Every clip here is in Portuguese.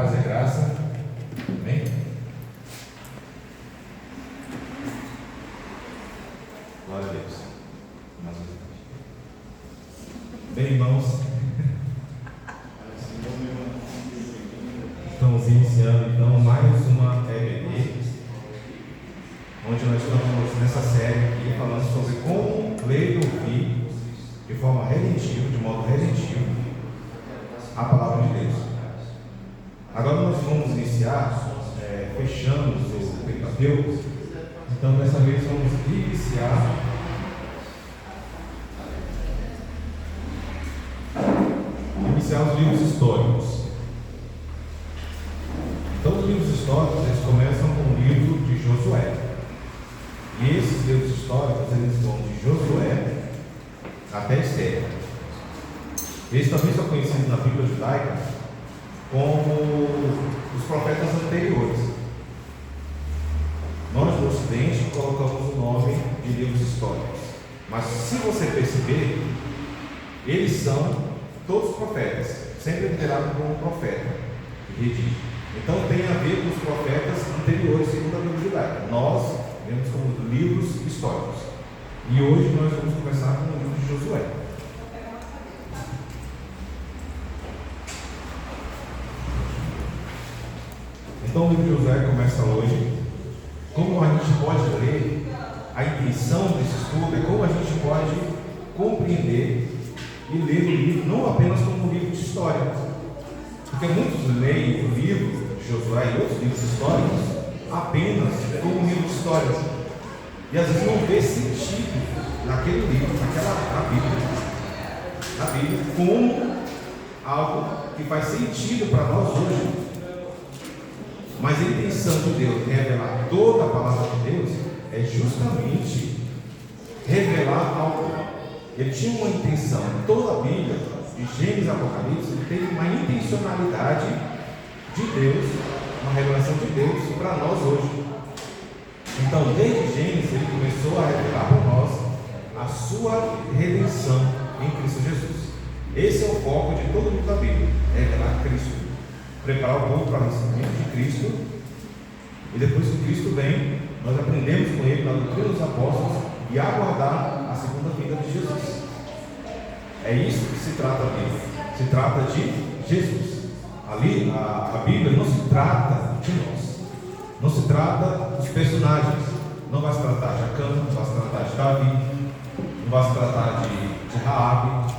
paz e graça. Amém? Glória a Deus. Bem, irmãos, estamos iniciando então mais uma EBD, onde nós estamos nessa série aqui falando sobre como ler e ouvir de forma redentiva, de modo redentivo, a palavra de Deus. Agora nós vamos iniciar, fechamos o Pentateuco. Então dessa vez vamos iniciar os livros históricos. Então os livros históricos eles começam com o livro de Josué. E esses livros históricos eles vão de Josué até Esther. Eles também são conhecidos na Bíblia judaica como os profetas anteriores. Nós no Ocidente colocamos o nome de livros históricos, mas se você perceber, eles são todos profetas, sempre liderados por um profeta que redige. Então tem a ver com os profetas anteriores, segundo a Bíblia judaica. Nós vemos como livros históricos. E hoje nós vamos começar com o livro de Josué. Então o livro de Josué começa hoje. Como a gente pode ler, a intenção desse estudo é como a gente pode compreender e ler o livro não apenas como um livro de história, porque muitos leem o livro de Josué e outros livros históricos apenas como um livro de história, e às vezes não vê sentido naquele livro, na Bíblia, como algo que faz sentido para nós hoje. Mas a intenção de Deus de revelar toda a palavra de Deus é justamente revelar algo. Ele tinha uma intenção. Toda a Bíblia, de Gênesis a Apocalipse, tem uma intencionalidade de Deus, uma revelação de Deus para nós hoje. Então, desde Gênesis, ele começou a revelar para nós a sua redenção em Cristo Jesus. Esse é o foco de todo o livro da Bíblia, revelar Cristo, preparar o povo para o nascimento de Cristo, e depois que Cristo vem, nós aprendemos com ele na doutrina dos apóstolos e aguardar a segunda vinda de Jesus. É isso que se trata a Bíblia. Se trata de Jesus. Ali, a Bíblia não se trata de nós, não se trata dos personagens. Não vai se tratar de Acã, não vai se tratar de Davi, não vai se tratar de Raabe.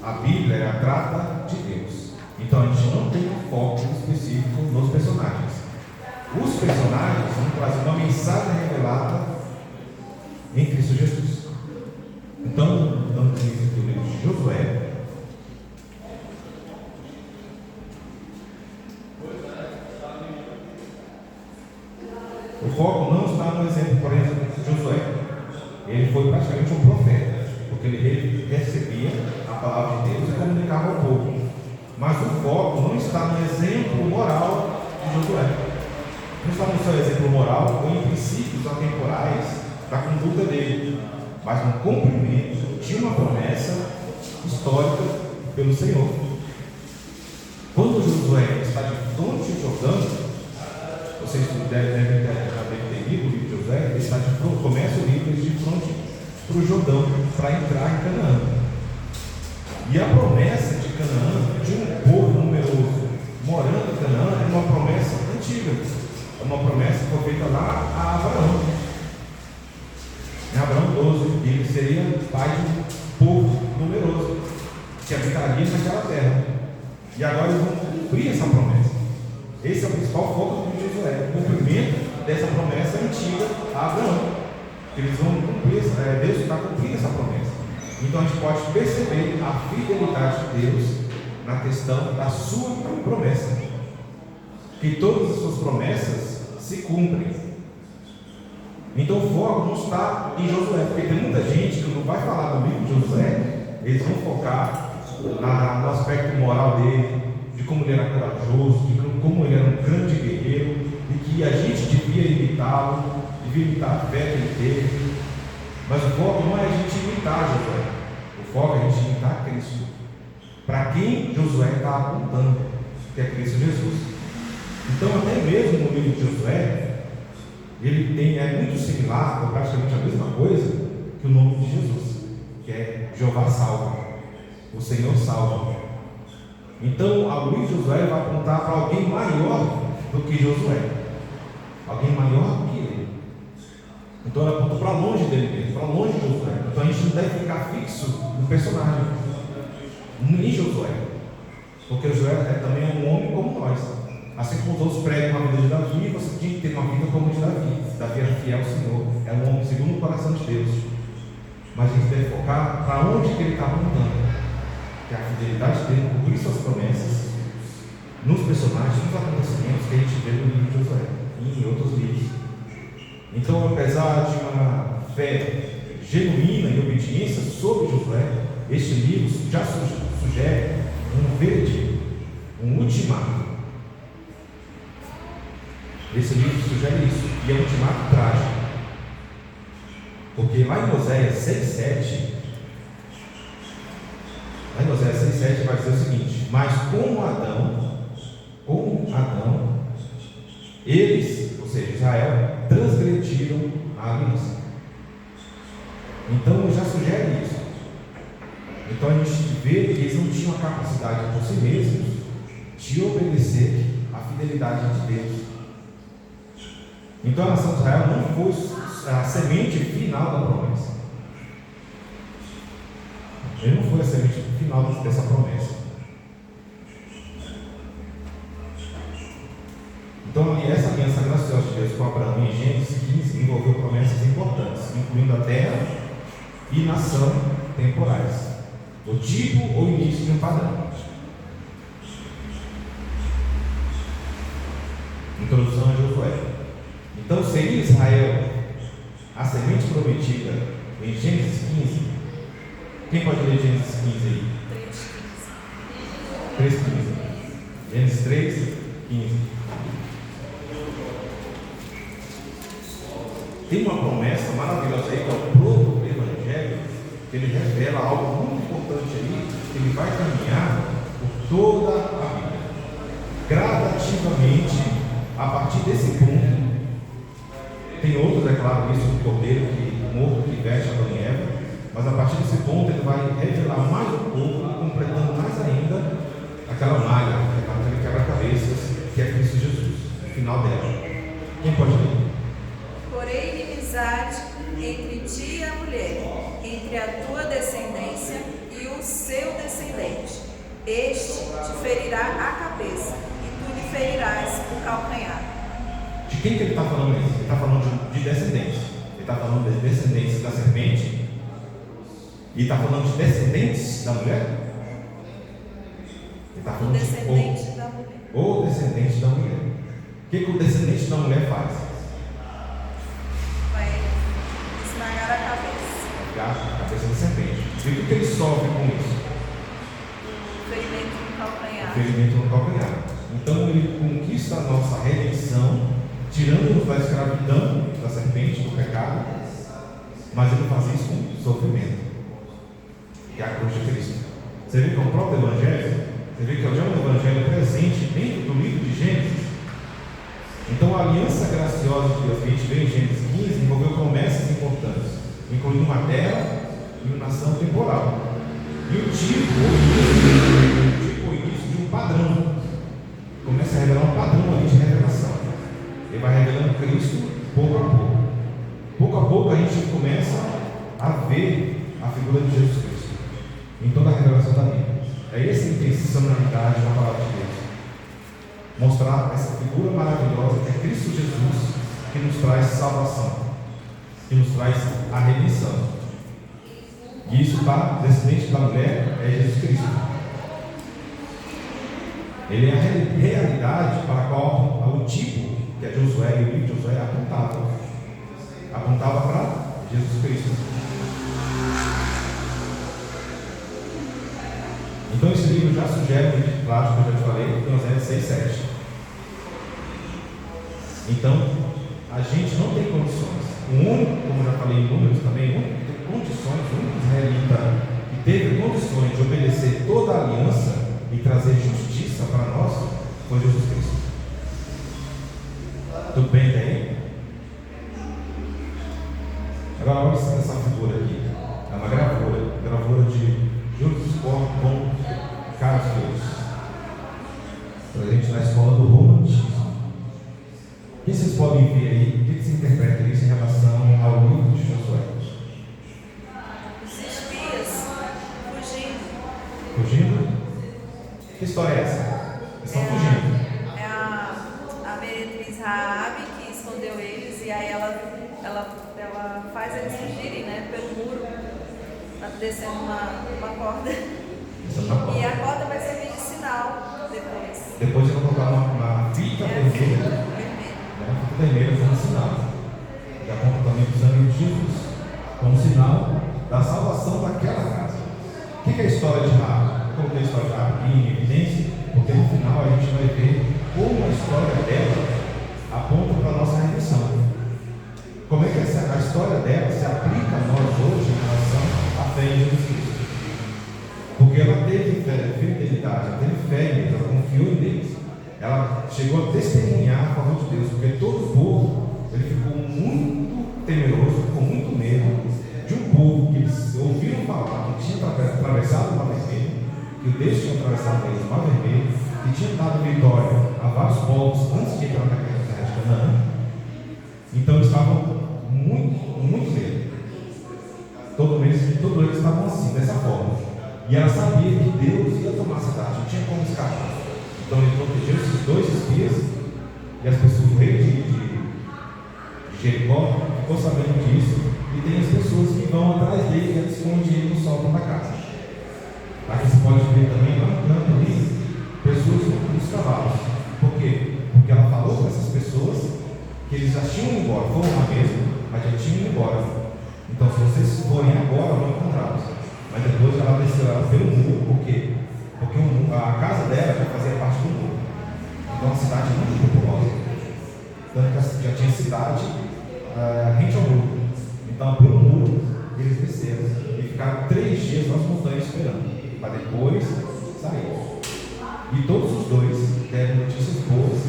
A Bíblia trata de Deus. Então a gente não tem um foco específico nos personagens. Os personagens vão trazer uma mensagem revelada em Cristo Jesus. Então, dando início do livro de Josué. O foco não está no exemplo, por exemplo, de Josué. Ele foi praticamente um profeta, porque ele recebia a palavra de Deus e comunicava ao povo. Mas o foco não está no exemplo moral de Josué. Não está no seu exemplo moral ou em princípios atemporais da conduta dele, mas no cumprimento de uma promessa histórica pelo Senhor. Quando Josué está de fronte de Jordão, vocês devem ter lido o livro de Josué, ele está de fronte, começa o livro de frente para o Jordão, para entrar em Canaã. E a promessa de Canaã, de um povo numeroso morando em Canaã, é uma promessa antiga. É uma promessa que foi feita lá a Abraão. Em Abraão 12, ele seria pai de um povo numeroso que habitaria naquela terra. E agora eles vão cumprir essa promessa. Esse é o principal foco de Josué, o cumprimento dessa promessa antiga a Abraão. Eles vão cumprir, Deus está cumprindo essa promessa. Então a gente pode perceber a fidelidade de Deus na questão da sua promessa, que todas as suas promessas se cumprem. Então o foco não está em Josué, porque tem muita gente que não vai falar do livro de Josué, eles vão focar no aspecto moral dele, de como ele era corajoso, de como ele era um grande guerreiro, e que a gente devia imitá-lo, devia imitar a fé que ele teve. Mas o foco não é a gente imitar Josué, o foco é a gente imitar Cristo, para quem Josué está apontando, que é Cristo Jesus. Então, até mesmo no livro de Josué, é muito similar, ou praticamente a mesma coisa, que o nome de Jesus, que é Jeová salva, o Senhor salva. Então, a luz de Josué vai apontar para alguém maior do que Josué, alguém maior do que ele. Então, ela aponta para longe dele mesmo, para longe de Josué. Então, a gente não deve ficar fixo no personagem, nem Josué, porque Josué também é um homem como nós. Assim como os outros pregam uma vida de Davi, você tinha que ter uma vida como de Davi. Davi era fiel ao Senhor, é um homem segundo o coração de Deus. Mas a gente deve focar para onde que ele está apontando, que é a fidelidade dele, cumprir suas promessas nos personagens, nos acontecimentos que a gente vê no livro de Josué e em outros livros. Então, apesar de uma fé genuína e obediência sobre Josué, este livro já sugere um veredito, um ultimato. Esse livro sugere isso, e é um ultimato trágico, porque lá em Oséias 6,7 vai dizer o seguinte: mas como Adão, eles, ou seja, Israel, transgrediram a aliança. Então já sugere isso. Então a gente vê que eles não tinham a capacidade por si mesmos de obedecer à fidelidade de Deus. Então a nação de Israel não foi a semente final da promessa. Ele não foi a semente final dessa promessa. Então essa aliança graciosa de Deus com Abraão em Gênesis 15 envolveu promessas importantes, incluindo a terra e nação temporais, o tipo ou início de um padrão. Introdução a Josué. Então, seria Israel a semente prometida em Gênesis 15? Quem pode ler Gênesis 15 aí? 3,15. Gênesis 3,15. Tem uma promessa maravilhosa aí, que é o próprio Evangelho, que ele revela algo muito importante aí, que ele vai caminhar por toda a Bíblia. Gradativamente, a partir desse ponto, tem outros, é claro, isso do cordeiro morto que veste Adão e Eva, mas a partir desse ponto ele vai revelar mais um pouco, completando mais ainda aquela malha, aquele quebra-cabeças que é Cristo Jesus, no final dela. Quem pode ler? Porém, inimizade entre ti e a mulher, entre a tua descendência e o seu descendente. Este te ferirá a cabeça, e tu lhe ferirás o calcanhar. De quem que ele está falando isso? Ele está falando de descendentes. Ele está falando de descendentes da serpente. E está falando de descendentes da mulher. Ele está falando descendente da mulher. O descendente da mulher. O que o descendente da mulher faz? Vai esmagar a cabeça. A cabeça da serpente. E o que ele sofre com isso? Ferimento no calcanhar. Ferimento no calcanhar. Então ele conquista a nossa redenção, tirando-nos da escravidão da serpente, do pecado, mas ele faz isso com sofrimento, que é a cruz de Cristo. Você vê que é o próprio Evangelho, você vê que é um Evangelho presente dentro do livro de Gênesis. Então a aliança graciosa de Deus que a gente vê em Gênesis 15 envolveu promessas importantes, incluindo uma terra e uma nação temporal. E o tipo ou início de um padrão. Começa a revelar um padrão ali de revelação. Ele vai revelando Cristo pouco a pouco. Pouco a pouco a gente começa a ver a figura de Jesus Cristo em toda a revelação da Bíblia. É essa a intencionalidade da palavra de Deus. Mostrar essa figura maravilhosa que é Cristo Jesus, que nos traz salvação, que nos traz a redenção. E isso está descendente da mulher, é Jesus Cristo. Ele é a realidade para a qual o tipo que é Josué e o livro de Josué apontava para Jesus Cristo. Então esse livro já sugere um vídeo prático que eu já te falei, em Oséias 6,7. Então a gente não tem condições. O único, como eu já falei em números também, o único que tem condições, o único israelita que teve condições de obedecer toda a aliança e trazer justiça para nós foi Jesus Cristo. do romantismo. O que vocês podem ver aí? O que se interpreta isso em relação ao livro de Josué? Os espias fugindo. Fugindo? Que história é essa? Eles estão fugindo. É a meretriz Raabe que escondeu eles e aí ela faz eles fugirem, né, pelo muro, descendo uma corda. E a corda vai servir de sinal depois. Depois eu vou colocar uma fita vermelha. Uma fita vermelha como sinal. Já aponta também o sangue de Jesus, como sinal da salvação daquela casa. O que é a história de Raabe? Eu coloquei a história de Raabe aqui em evidência, porque no final a gente vai ver como a história dela aponta para a nossa redenção. Como é que a história dela se aplica a nós hoje em relação à fé em Jesus Cristo? Porque ela teve fidelidade, ela teve fé em Deus, ela confiou em Deus. Ela chegou a testemunhar a favor de Deus, porque todo o povo ele ficou muito temeroso, ficou muito medo de um povo que eles ouviram falar que tinha atravessado o Mar Vermelho, que Deus tinha atravessado eles o Mar Vermelho, que tinha dado vitória a vários povos antes de entrar na terra de Canaã. Então eles estavam muito medo. Todos eles estavam assim, dessa forma. E ela sabia que Deus ia tomar a cidade, não tinha como escapar. Então ele protegeu esses 2 espias e as pessoas, o rei de Jericó ficou sabendo disso. E tem as pessoas que vão atrás dele e eles escondem ele no sótão da casa. Aqui você pode ver também lá no canto ali, pessoas nos cavalos. Por quê? Porque ela falou para essas pessoas que eles já tinham ido embora, foram lá mesmo, mas já tinham ido embora. Então, se vocês forem agora, vão encontrá-los. Mas depois ela desceu ela pelo muro, por quê? Porque a casa dela já fazia parte do muro. Então, a cidade é muito populosa. Tanto que já tinha cidade rente ao muro. Então, pelo muro, eles desceram e ficaram 3 dias nas montanhas esperando, para depois sair. E todos os 2 deram notícias boas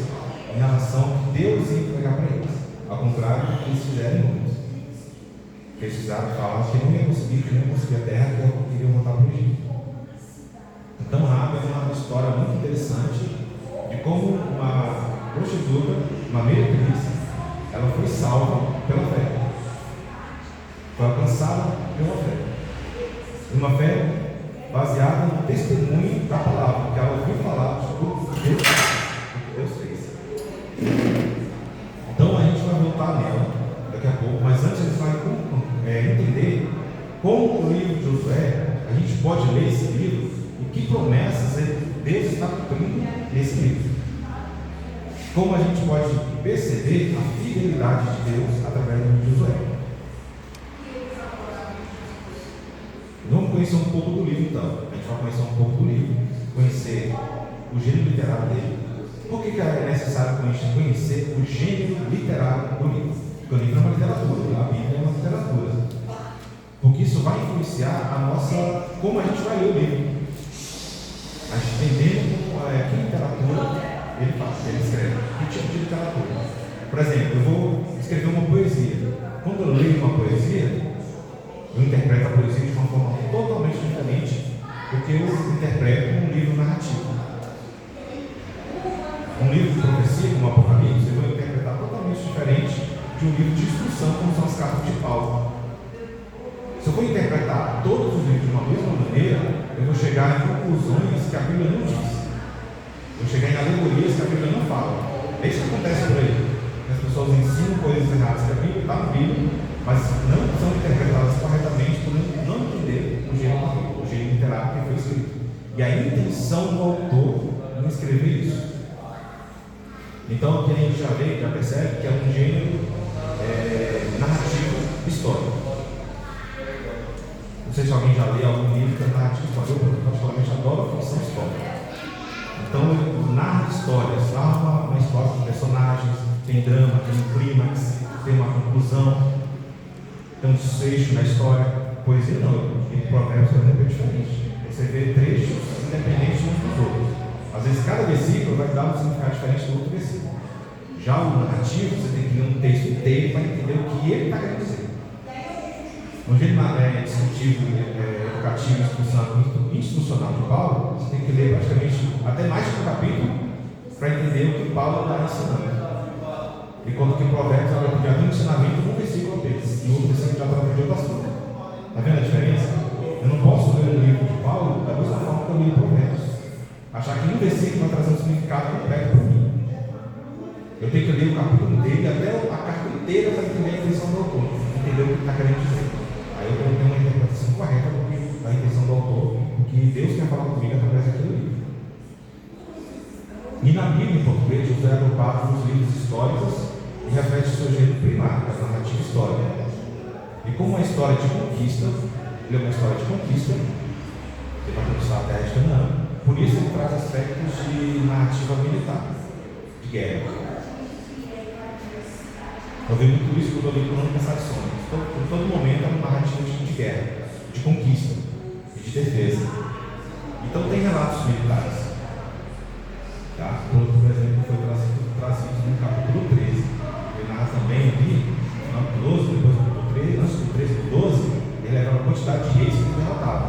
em relação ao que Deus ia entregar para eles, ao contrário do que eles fizeram em outros. Eles precisaram falar que não ia conseguir a terra, que queriam voltar para o Egito. Então, Raabe é uma história muito interessante de como uma prostituta, uma meretriz, ela foi salva pela fé. Foi alcançada pela fé. Uma fé baseada no testemunho da palavra, que ela ouviu falar de tudo que Deus fez. Então a gente vai voltar nela daqui a pouco, mas antes a gente vai entender como no livro de Josué a gente pode ler esse livro e que promessas Deus está cumprindo nesse livro. Como a gente pode perceber a fidelidade de Deus através do livro de Josué. Vamos conhecer um pouco do livro então. A gente vai conhecer um pouco do livro, conhecer o gênero literário dele. Por que é necessário conhecer o gênero literário do livro? Porque o livro é uma literatura, a Bíblia é uma literatura. Porque isso vai influenciar como a gente vai ler o livro. A gente entendendo que literatura ele escreve, que tipo de literatura. Por exemplo, eu vou escrever uma poesia. Quando eu leio uma poesia, eu interpreto a poesia de uma forma totalmente diferente do que eu interpreto um livro narrativo. Um livro de profecia, como o Apocalipse, eu vou interpretar totalmente diferente de um livro de instrução, como são as cartas de Paulo. Se eu for interpretar todos os livros de uma mesma maneira, eu vou chegar em conclusões que a Bíblia não diz. Eu vou chegar em alegorias que a Bíblia não fala. É isso que acontece por aí. As pessoas ensinam coisas erradas que a Bíblia está na Bíblia, mas não são interpretadas corretamente por não entender o gênero literário que foi escrito. E a intenção do autor em escrever isso. Então aqui a gente já percebe que é um gênero narrativo histórico. Não sei se alguém já leu algum livro que é narrativo histórico. Eu particularmente adoro a ficção histórica. Então ele narra histórias, narra uma história com personagens, tem drama, tem um clímax, tem uma conclusão, tem um desfecho na história. Poesia não, em Provérbios, por exemplo, é diferente. Você vê trechos independentes uns dos outros. Às vezes cada versículo vai dar um significado diferente do outro versículo. Já o narrativo, você tem que ler um texto inteiro para entender o que ele está querendo dizer. No jeito descritivo, educativo, instrucional de Paulo, você tem que ler praticamente até mais de um capítulo para entender o que Paulo está ensinando. Enquanto que em Provérbios ela vai pedir um ensinamento num versículo apenas, e outro versículo já trata de outras coisas. Está vendo a diferença? Eu não posso ler o livro de Paulo da mesma forma que eu li Provérbios. Achar que um versículo vai trazer um significado completo para mim. Eu tenho que ler o capítulo dele, até a carta inteira, para entender a intenção do autor, entender o que ele está querendo dizer. Aí eu tenho que ter uma interpretação correta da intenção do autor, porque Deus quer falar comigo através daquele livro. E na Bíblia, em português, Josué é agrupado nos livros históricos e reflete o seu gênero primário, a narrativa histórica. E como uma história de conquista, ele é uma história de conquista, ele vai conquistar a terra de Canaã, por isso ele traz aspectos de narrativa militar, de guerra. Eu vejo muito isso quando eu li Crônicas Saxônicas. Em todo momento é uma narrativa de guerra, de conquista e de defesa. Então tem relatos militares. Tá? Por exemplo, foi trazido no capítulo 13. Ele narra também ali, no capítulo 12, depois do capítulo 13, antes do 13 do 12, ele leva uma quantidade de reis que ele derrotava.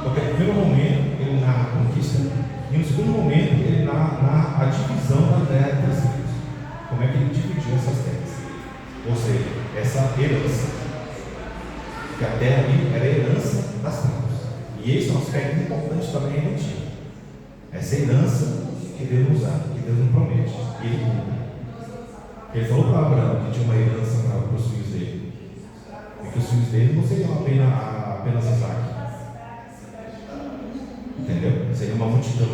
Porque no primeiro momento ele narra a conquista, e no segundo momento ele narra a divisão da terra entre as tribos. Como é que ele dividiu essas terras? Ou seja, essa herança. Porque a terra ali era a herança das tribos. E esse é um aspecto importante também relativo. Essa herança que Deus nos dá, que Deus nos promete, e ele cumpre. Ele falou para Abraão que tinha uma herança para os filhos dele, e que os filhos dele não seriam apenas Isaac. Entendeu? Seria uma multidão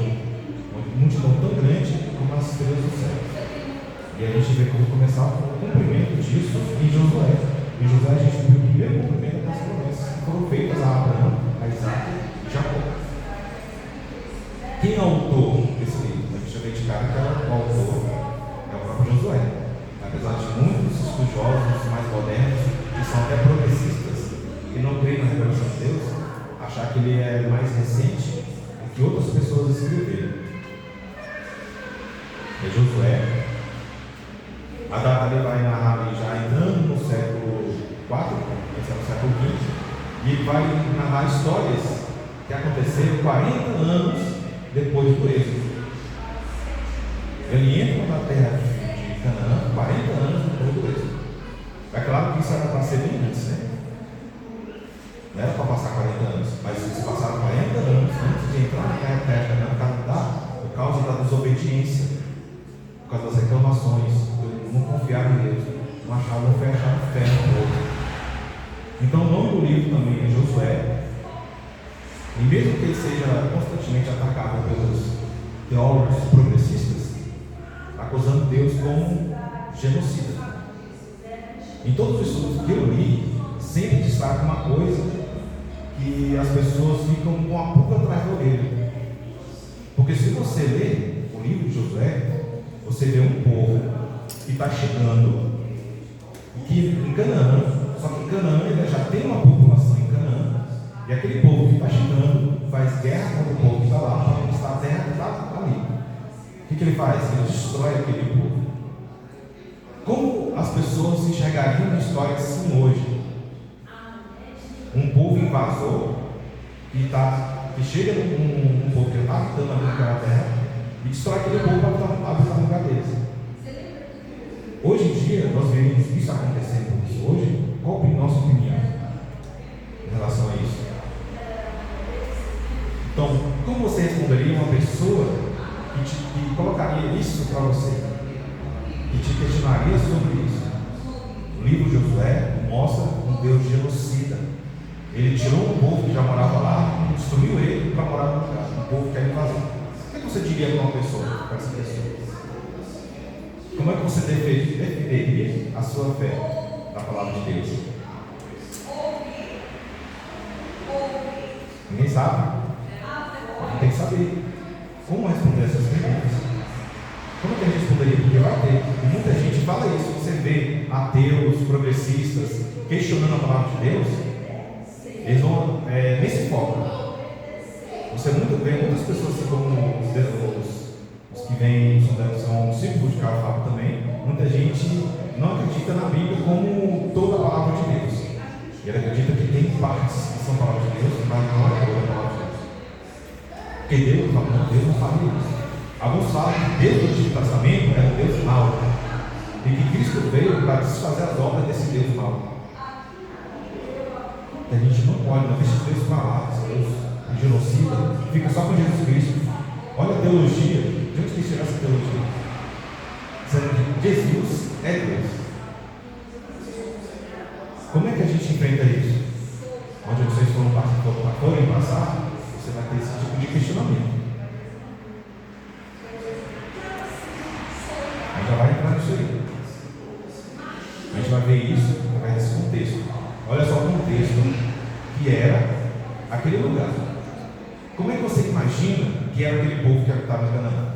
tão grande como as estrelas do céu. E a gente vê como começar o cumprimento disso em Josué. Em Josué a gente viu o primeiro cumprimento das promessas que foram feitas a Abraão, a Isaac e Jacó. Quem é o autor desse livro? A gente já vê de cara que o autor é o próprio Josué. Apesar de muitos estudiosos mais modernos, que são até progressistas e não creem na revelação de Deus, achar que ele é mais recente do que outras pessoas escreveram. É Josué. A data ele vai narrar ali já entrando no século IV, esse é no século V, e ele vai narrar histórias que aconteceram 40 anos depois do êxodo. Ele entra na terra de Canaã 40 anos depois do êxodo. É claro que isso era para ser bem antes, né? Não era para passar 40 anos, mas eles passaram 40 anos antes de entrar na terra de Canaã por causa da desobediência, por causa das reclamações, não confiar em Deus, não foi achar fé no povo. Então o nome do livro também é Josué. E mesmo que ele seja constantemente atacado pelos teólogos progressistas, acusando Deus como genocida. Em todos os estudos que eu li, sempre destaca uma coisa que as pessoas ficam com a pulga atrás da orelha. Porque se você ler o livro de Josué, você vê um povo que está chegando em Canaã, só que em Canaã ele já tem uma população em Canaã, e aquele povo que está chegando faz guerra contra o povo que está lá para conquistar a terra que está ali. O que ele faz? Ele destrói aquele povo. Como as pessoas enxergariam uma história assim hoje? Um povo invasor que chega num povo que está habitando ali naquela terra e destrói aquele povo para habitar no lugar deles. Hoje em dia, nós vemos isso acontecendo hoje. Qual é a nossa opinião em relação a isso? Então, como você responderia uma pessoa que colocaria isso para você, que te questionaria sobre isso? O livro de Josué mostra um Deus genocida. Ele tirou um povo que já morava lá e destruiu ele para morar no lugar. Um povo que quer invadir. O que você diria para uma pessoa, para essa pessoa? Como é que você defenderia a sua fé na palavra de Deus? Ninguém sabe? Não tem que saber. Como responder essas perguntas? Como que a gente responderia? Porque vai ter. E muita gente fala isso. Você vê ateus, progressistas, questionando a palavra de Deus, eles vão nesse foco. Você vê muitas pessoas assim como os que vêm, são discípulos de Karl Rahner também. Muita gente não acredita na Bíblia como toda a palavra de Deus. Ele acredita que tem partes que são palavras de Deus, mas não é toda a palavra de Deus. Porque Deus não faria isso. Alguns falam que Deus do Antigo Testamento era um Deus mau, e que Cristo veio para desfazer as obras desse Deus mau. A gente não pode, não deixa Deus para lá, Deus genocida, fica só com Jesus Cristo. Olha a teologia, de onde que tirou essa teologia? Dizendo que Jesus é Deus. Como é que a gente enfrenta isso? Onde vocês forem passar, você vai ter esse tipo de questionamento. A gente já vai entrar nisso aí. A gente vai ver isso através desse contexto. Olha só o contexto que era aquele lugar. Como é que você imagina que era aquele povo que habitava em Canaã?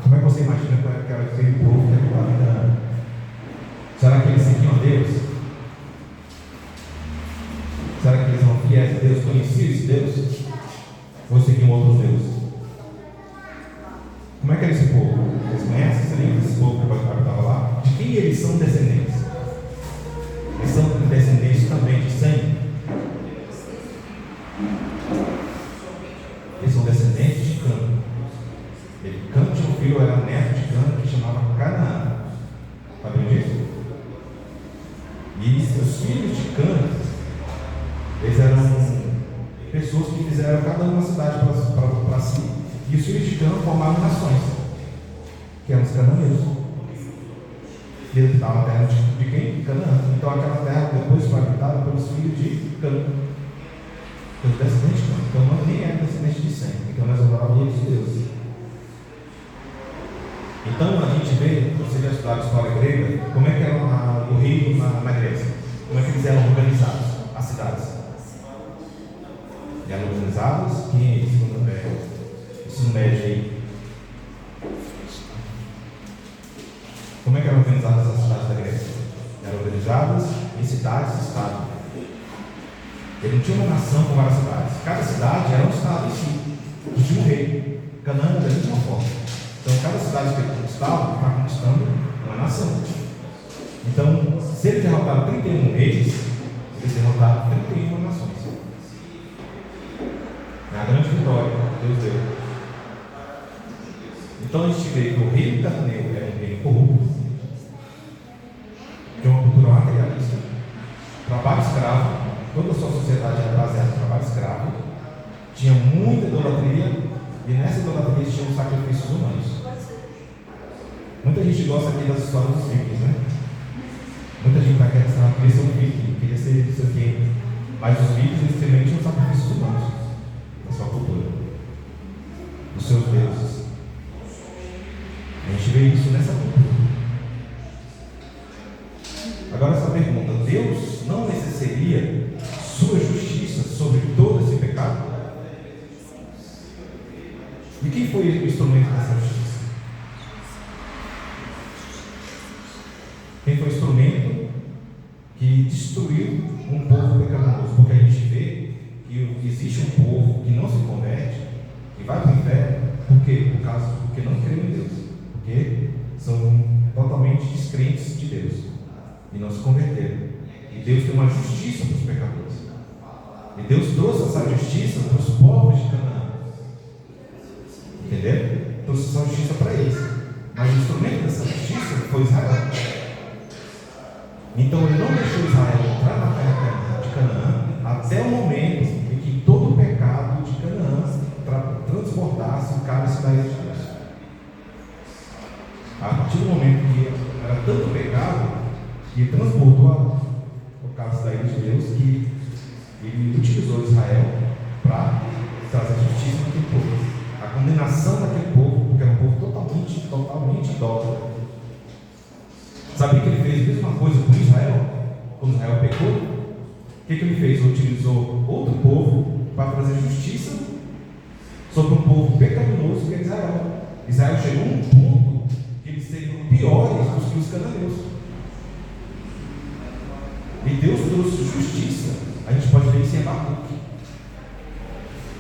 Como é que você imagina que era aquele povo que habitava em Canaã? Será que eles seguiam a Deus? Será que eles eram fiéis a Deus? Conheciam esse Deus? Ou seguiam outros deuses? Como é que era esse povo? Eles conhecem? Você lembra desse povo que habitava lá? De quem eles são descendentes? Eles são descendentes também de Sem? Eles são descendentes de Cã. Cã tinha um filho, era neto de Cã, que chamava Canaã. Sabem disso? E os filhos de Cã, eles eram pessoas que fizeram cada uma cidade para si. E os filhos de Cã formaram nações, que eram os cananeus. E eles estavam na terra de quem? De Canaã. Então aquela terra depois foi habitada pelos filhos de Cã. Os descendentes de Cã. Então não nem era descendente de Sem. Então nós adorávamos os deuses. Então a gente vê, você já estudou a história grega, como é que era o reino na Grécia. Como é que eles eram organizados, as cidades. Eram organizados, quem ensino médio aí. Como é que eram organizadas as cidades da Grécia? Eram organizadas em cidades e estados. Ele não tinha uma nação com várias cidades. Cada cidade era um estado em si. E tinha um rei. Canaã era da mesma forma. Então cada cidade que ele conquistava, estava conquistando uma nação. Então, se ele derrotaram 31 reis, eles derrotaram 31 nações. É a grande vitória que Deus deu. Então a gente vê que o reino cananeu era um reino corrupto, de uma cultura materialista, trabalho escravo, toda a sua sociedade era baseada no trabalho escravo, tinha muita idolatria, e nessa idolatria tinha os sacrifícios humanos. Muita gente gosta aqui das histórias dos vikings, né? Muita gente vai querer ser um viking, queria ser isso aqui, mas os vikings eles também tinham sacrifícios humanos na sua cultura, dos seus deuses. A gente vê isso nessa cultura. Agora essa pergunta, Deus não exerceria sua justiça sobre todo esse pecado? E quem foi o instrumento dessa justiça? Quem foi o instrumento que destruiu um povo pecaminoso? Porque a gente vê que existe um povo que não se converte e vai para o inferno. Por quê? Porque não creem em Deus. Porque são totalmente descrentes de Deus e não se converteram. E Deus tem uma justiça para os pecadores. E Deus trouxe essa justiça para os povos de Canaã. Entenderam? Trouxe essa justiça para eles. Mas o instrumento dessa justiça foi Israel. Então ele não deixou Israel entrar na terra de Canaã até o momento em que todo o pecado de Canaã transbordasse em cada cidade de Deus. A partir do momento que era tanto pecado que transbordou o cada cidade de Deus, que ele utilizou Israel para trazer justiça naquele povo. A condenação daquele povo, porque era um povo totalmente idólatra. Sabia que ele fez a mesma coisa com Israel? Quando Israel pecou, o que ele fez? Ele utilizou outro povo para trazer justiça sobre um povo pecaminoso que é Israel. Israel chegou a um ponto que eles seriam piores do que os cananeus. E Deus trouxe justiça. A gente pode ver isso em Abacuque.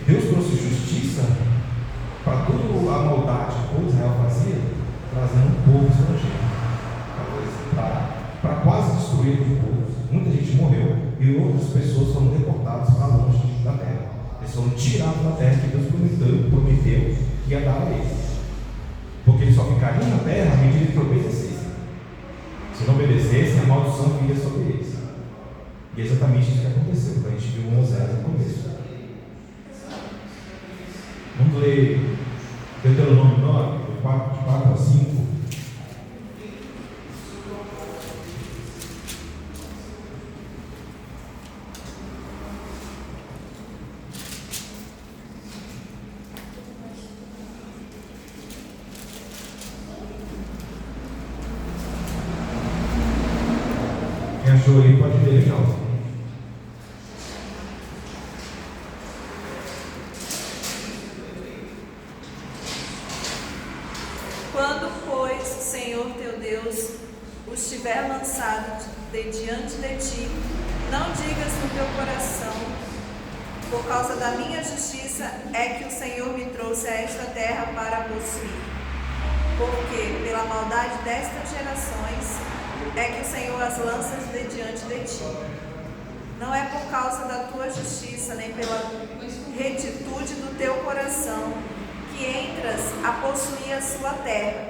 Deus trouxe justiça para toda a maldade que Israel fazia, trazendo um povo estrangeiro para quase destruir o povo. Muita gente morreu e outras pessoas foram deportadas para longe da terra. Eles foram tirados da terra que Deus prometeu que ia dar a eles. Porque eles só ficariam na terra à medida que obedecessem. Se não obedecessem, a maldição viria sobre eles. E é exatamente isso que aconteceu, quando a gente viu Moisés no começo. Vamos ler Deuteronômio 9, de 4 a 5. Quem achou aí pode ler em alto. Quando, pois, o Senhor teu Deus os tiver lançado de diante de ti, não digas no teu coração: por causa da minha justiça é que o Senhor me trouxe a esta terra para possuir. Porque pela maldade destas gerações é que o Senhor as lança de diante de ti. Não é por causa da tua justiça, nem pela retitude do teu coração, que entras a possuir a sua terra,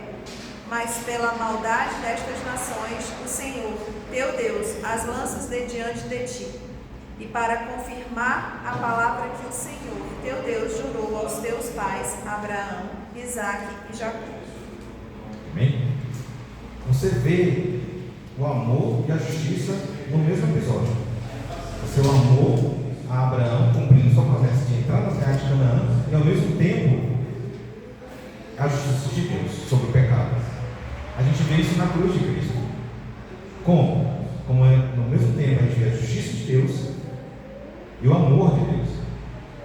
mas pela maldade destas nações, o Senhor, teu Deus, as lanças de diante de ti. E para confirmar a palavra que o Senhor, teu Deus, jurou aos teus pais, Abraão, Isaque e Jacó. Amém? Você vê o amor e a justiça no mesmo episódio. O seu amor a Abraão, cumprindo sua promessa de entrar nas terras de Canaã, e ao mesmo tempo a justiça de Deus sobre o pecado. A gente vê isso na cruz de Cristo. Como? Como é, no mesmo tempo a gente vê a justiça de Deus e o amor de Deus.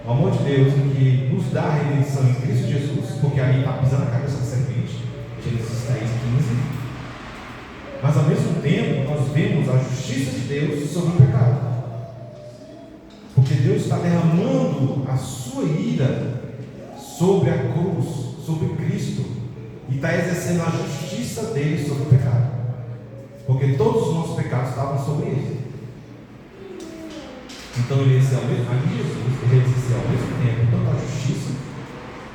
O amor de Deus em que nos dá a redenção em Cristo Jesus, porque ali está pisando a cabeça da serpente, Gênesis 3:15. Mas ao mesmo tempo nós vemos a justiça de Deus sobre o pecado. Porque Deus está derramando a sua ira sobre a cruz, sobre Cristo, e está exercendo a justiça dele sobre o pecado. Porque todos os nossos pecados estavam sobre ele. Então ele exerceu ao mesmo tempo tanto a justiça,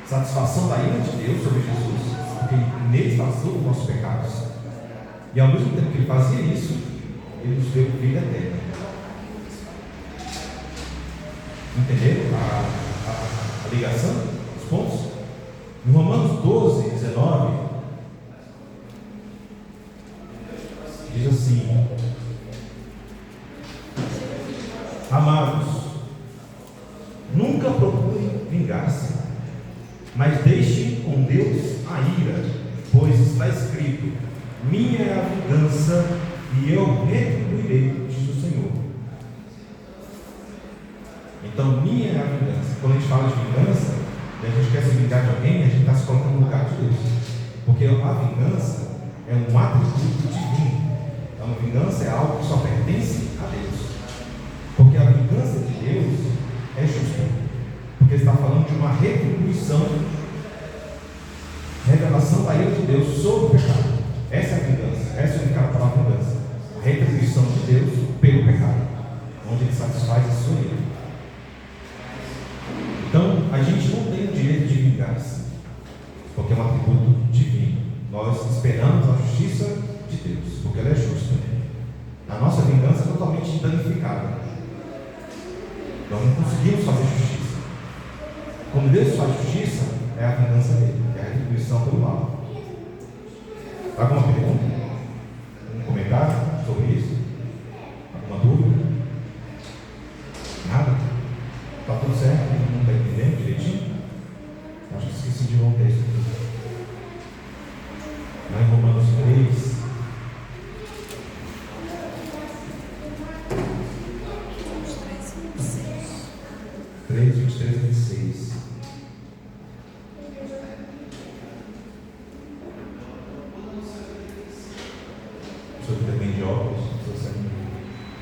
satisfação da ira de Deus sobre Jesus, porque nele estava todos os nossos pecados. E ao mesmo tempo que ele fazia isso, ele nos deu vida eterna. Entenderam a ligação? Os pontos? Em Romanos 12, 19, diz assim: amados, nunca procurem vingar-se, mas deixem com Deus a ira, pois está escrito: minha é a vingança e eu retribuirei, diz o Senhor. Então, minha é a vingança. Quando a gente fala de vingança, e a gente quer se vingar de alguém, a gente está se colocando no lugar de Deus. Porque a vingança é um atributo divino. Então, a vingança é algo que só pertence a Deus. Porque a vingança de Deus é justa. Porque ele está falando de uma retribuição, revelação da ira de Deus sobre o pecado. Essa é a vingança. Essa é a única palavra vingança. A retribuição de Deus pelo pecado, onde ele satisfaz a sua ira. Então, a gente não tem o direito de vingar-se, porque é um atributo divino. Nós esperamos a justiça de Deus, porque ela é justa. A nossa vingança é totalmente danificada. Nós não conseguimos fazer justiça. Como Deus faz justiça, é a vingança dele, é a retribuição pelo mal. Alguma pergunta? Um comentário sobre isso? Alguma dúvida? Nada? Está tudo certo? Todo mundo está entendendo direitinho? Acho que esqueci de ler um texto aqui. Lá em Romanos 3. Três, 23 a 26. O senhor também de óculos,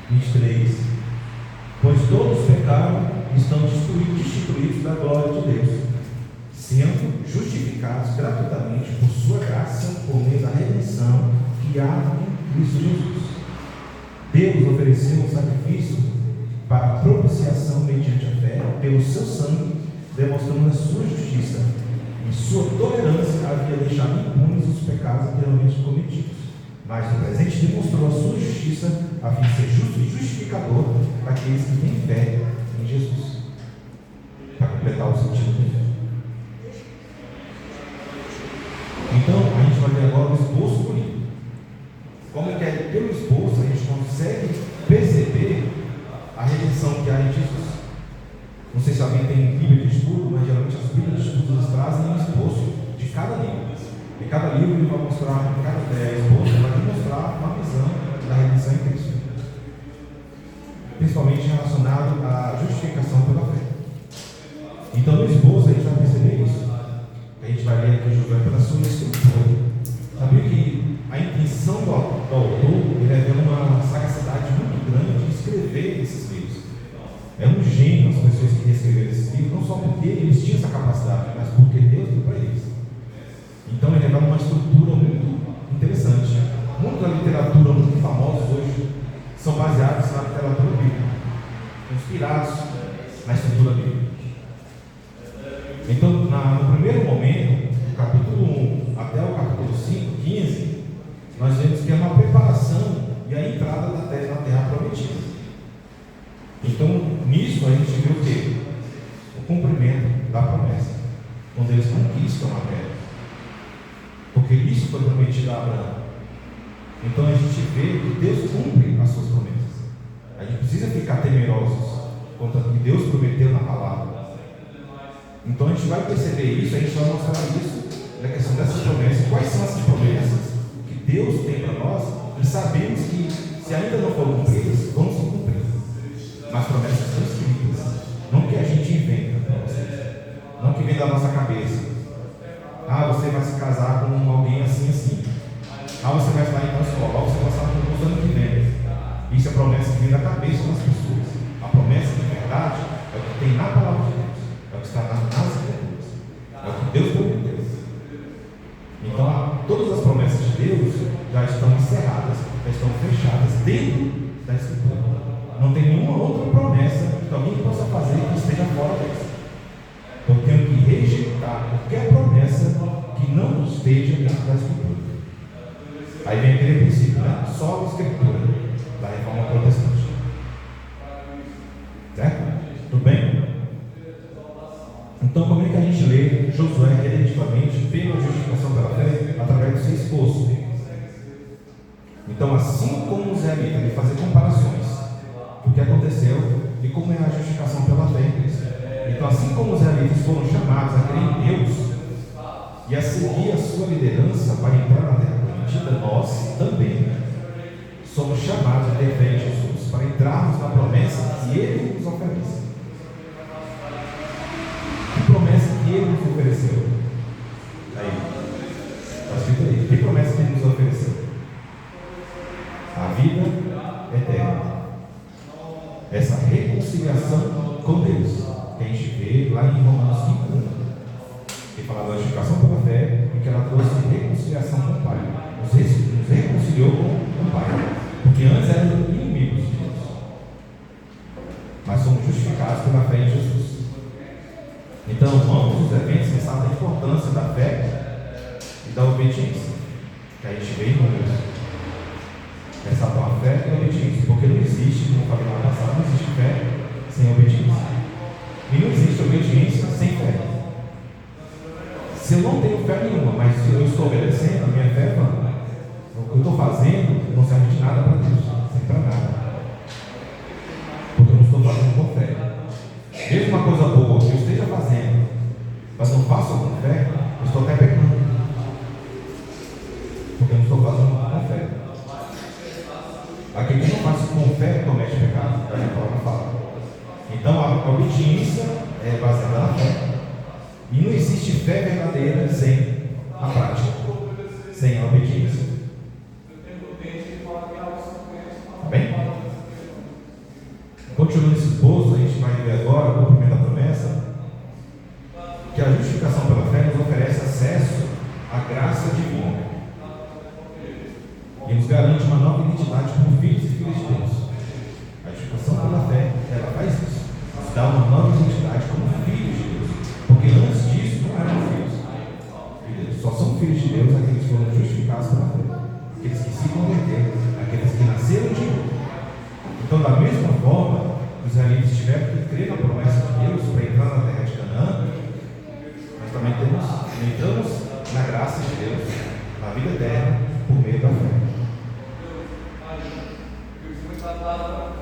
23. Pois todos pecaram e estão destituídos da glória de Deus, sendo justificados gratuitamente por sua graça, por meio da redenção que há em Cristo Jesus. Deus ofereceu um sacrifício para a propiciação mediante a fé, pelo seu sangue, demonstrando a sua justiça. Em sua tolerância havia deixado impunes os pecados anteriormente cometidos, mas no presente demonstrou a sua justiça, a fim de ser justo e justificador daqueles que têm fé em Jesus. Para completar o sentido do fé. Então, a gente vai ver agora o esboço do livro. Como é que pelo esboço a gente consegue perceber a redenção que há em Jesus. Não sei se alguém tem Bíblia de estudo, mas geralmente as Bíblias de estudo elas trazem um esboço de cada livro. E cada livro ele vai mostrar, cada esboço vai mostrar uma visão da redenção em Cristo. Principalmente relacionado à justificação pela fé. Então no esboço a gente vai perceber isso. A gente vai ler aqui Josué pela sua escritura. Sabia que a intenção do autor ele é ter uma sagacidade muito grande de escrever esses livros. É um gênio as pessoas que escreveram esses livros, não só porque eles tinham essa capacidade, mas porque Deus deu para eles. Então ele revela uma estrutura muito interessante. Muita literatura muito famosa hoje são baseadas na literatura bíblica, inspirados na estrutura bíblica. Então, no primeiro momento, do capítulo 1 até o capítulo 5, 15, nós vemos que é uma preparação e a entrada na terra prometida. Então, nisso a gente vê o quê? O cumprimento da promessa, quando eles conquistam a terra. Porque isso foi prometido a Abraão. Então a gente vê que Deus cumpre as suas promessas. A gente precisa ficar temerosos contra o que Deus prometeu na palavra. Então a gente vai perceber isso, a gente vai mostrar isso na questão dessas promessas. Quais são essas promessas que Deus tem para nós? E sabemos que se ainda não foram cumpridas, vão se cumprir. Mas promessas são escritas, não que a gente inventa para vocês, não que vem da nossa cabeça. Você vai se casar com alguém assim, assim. Você vai estar em uma escola, você vai estar no curso ano que vem. Isso é promessa que vem da cabeça das pessoas. A promessa de verdade é o que tem na palavra de Deus, é o que está nas escrituras, é o que Deus prometeu. Então, todas as promessas de Deus já estão encerradas, já estão fechadas dentro da escritura. Não tem nenhuma outra promessa que alguém possa fazer que esteja fora dessa. Eu tenho que rejeitar qualquer promessa que não esteja dentro da escritura. Aí vem aquele princípio, né? Só a escritura da reforma protestante. Certo? Tudo bem? Então, como é que a gente lê Josué rededitivamente pela justificação pela fé através do seu esposo? Então, assim como os israelitas, ele fazer comparações do que aconteceu e como é a justificação pela fé em Cristo. Então, assim como os israelitas foram chamados a crer em Deus e a seguir a sua liderança para entrar na terra prometida, nós também somos chamados a ter fé em Jesus para entrarmos na promessa que Ele nos oferece. Que promessa que Ele nos ofereceu? Aí, está escrito aí. Que promessa que Ele nos ofereceu? A vida eterna. Essa reconciliação com Deus, que a gente vê lá em Romanos 5:1, que fala da justificação pela fé e que ela trouxe reconciliação com o Pai. Nos reconciliou com o Pai, porque antes éramos inimigos de Deus, mas somos justificados pela fé em Jesus. Então, ambos os eventos ressaltam a importância da fé e da obediência, que a gente vê em Números. Ressaltam a fé e a obediência, porque não existe, como eu falei lá no passado, não existe fé sem obediência. E não existe obediência sem fé. Se eu não tenho fé nenhuma, mas se eu estou obedecendo, a minha fé é vã. O que eu estou fazendo não serve de nada para Deus, não serve para nada. Porque eu não estou fazendo com fé. Mesmo uma coisa boa que eu esteja fazendo, mas não faço com fé, eu estou até pecando. Porque eu não estou fazendo com fé. Aquele que não faz com fé comete pecado, a palavra fala. Então a obediência é baseada na fé. E não existe fé verdadeira sem a prática, sem a obediência. Tá bem? Continuando esse esboço, a gente vai ver agora o cumprimento da promessa, que a justificação pela fé nos oferece acesso à graça divina e nos garante uma nova identidade como filhos e filhas de Deus. A justificação pela fé ela faz isso. Nos dá uma nova identidade como filhos de Deus. Porque antes disso não eram filhos de Deus. Só são filhos de Deus aqueles que foram justificados pela fé. Aqueles que se converteram, aqueles que nasceram de novo. Então, da mesma forma, os israelitas tiveram que crer na promessa de Deus para entrar na terra de Canaã. Nós também entramos na graça de Deus, na vida eterna, por meio da fé.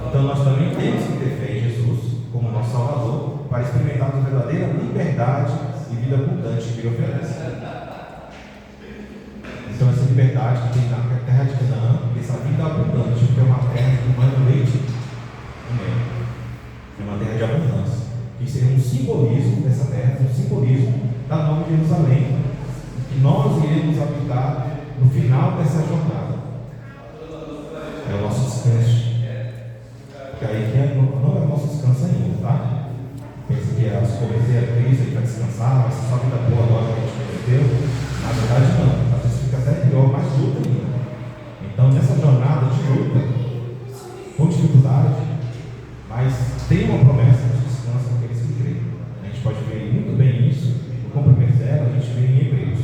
Então nós também temos que ter fé em Jesus como nosso Salvador para experimentarmos a verdadeira liberdade e vida abundante que Ele oferece. Então essa liberdade que tem na terra de Canaã, essa vida abundante, que é uma terra que manda leite e mel. É uma terra de abundância. Isso é um simbolismo dessa terra, um simbolismo da Nova Jerusalém, que nós iremos habitar no final dessa jornada. É o nosso descanso. Porque aí não é o nosso descanso ainda, tá? Pensa que as converter a Cristo, a gente vai descansar, vai ser só vida boa agora que a gente converteu. Na verdade não, às vezes fica até pior, mais luta ainda. Então nessa jornada de luta, com dificuldade, mas tem uma promessa de descanso para aqueles que creem. A gente pode ver muito bem isso no cumprimento dela, a gente vê em Hebreus.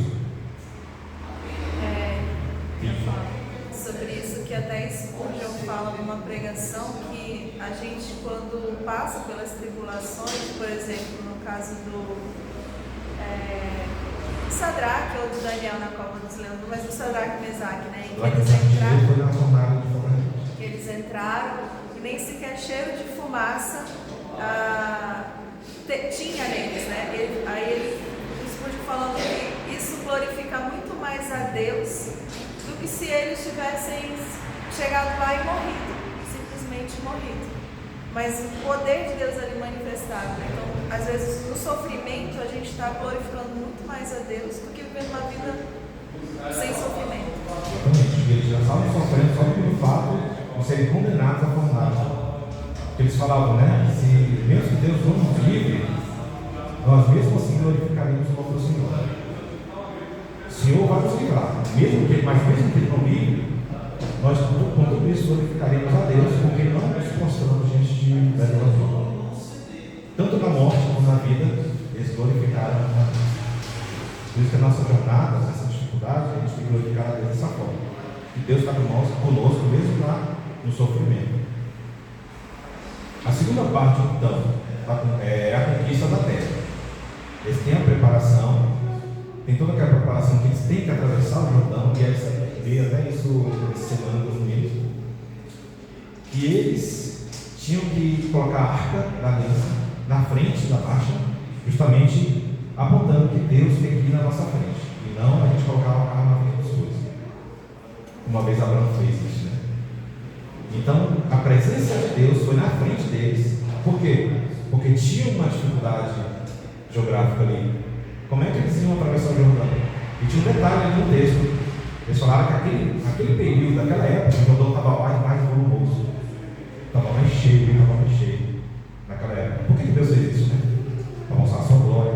Sobre isso que até Spurgeon fala numa pregação que a gente, quando passa pelas tribulações, por exemplo, no caso do Sadraque ou do Daniel na cova dos leões, mas do Sadraque e Mesaque, né? Que eles entraram e nem sequer cheiro de fumaça tinha neles, né? O Spurgeon falando que isso glorifica muito mais a Deus do que se eles tivessem chegado lá e morrido, simplesmente morrido. Mas o poder de Deus ali manifestado. Então, às vezes, no sofrimento, a gente está glorificando muito mais a Deus do que vivendo uma vida sem sofrimento. Exatamente. Eles já estavam sofrendo só pelo fato de serem condenados à fornalha. Eles falavam, né? Se mesmo que Deus não nos livre, nós mesmo assim glorificaremos o nosso Senhor. O Senhor vai nos livrar, mas mesmo que Ele não livre, nós com tudo isso glorificaremos a Deus, porque não nos prostramos diante de Deus. Tanto na morte como na vida, eles glorificaram a Deus. Por isso que a nossa jornada, nessa dificuldade, a gente tem que glorificar a Deus dessa forma. E Deus está conosco mesmo lá no sofrimento. A segunda parte, então, é a conquista da terra. Eles têm a preparação. Tem toda aquela preparação que eles têm que atravessar o Jordão, e essa veio até isso essa semana dos domingos. E eles tinham que colocar a arca da aliança na frente da marcha, justamente apontando que Deus tem que ir na nossa frente, e não a gente colocar o carro na frente das coisas. Uma vez Abraão fez isso, né? Então, a presença de Deus foi na frente deles. Por quê? Porque tinha uma dificuldade geográfica ali. Como é que eles iam atravessar o Jordão? E tinha um detalhe ali no texto. Eles falaram que aquele período, daquela época, o Jordão estava mais volumoso. Estava mais cheio naquela época. Por que Deus fez isso, né? Para mostrar a sua glória.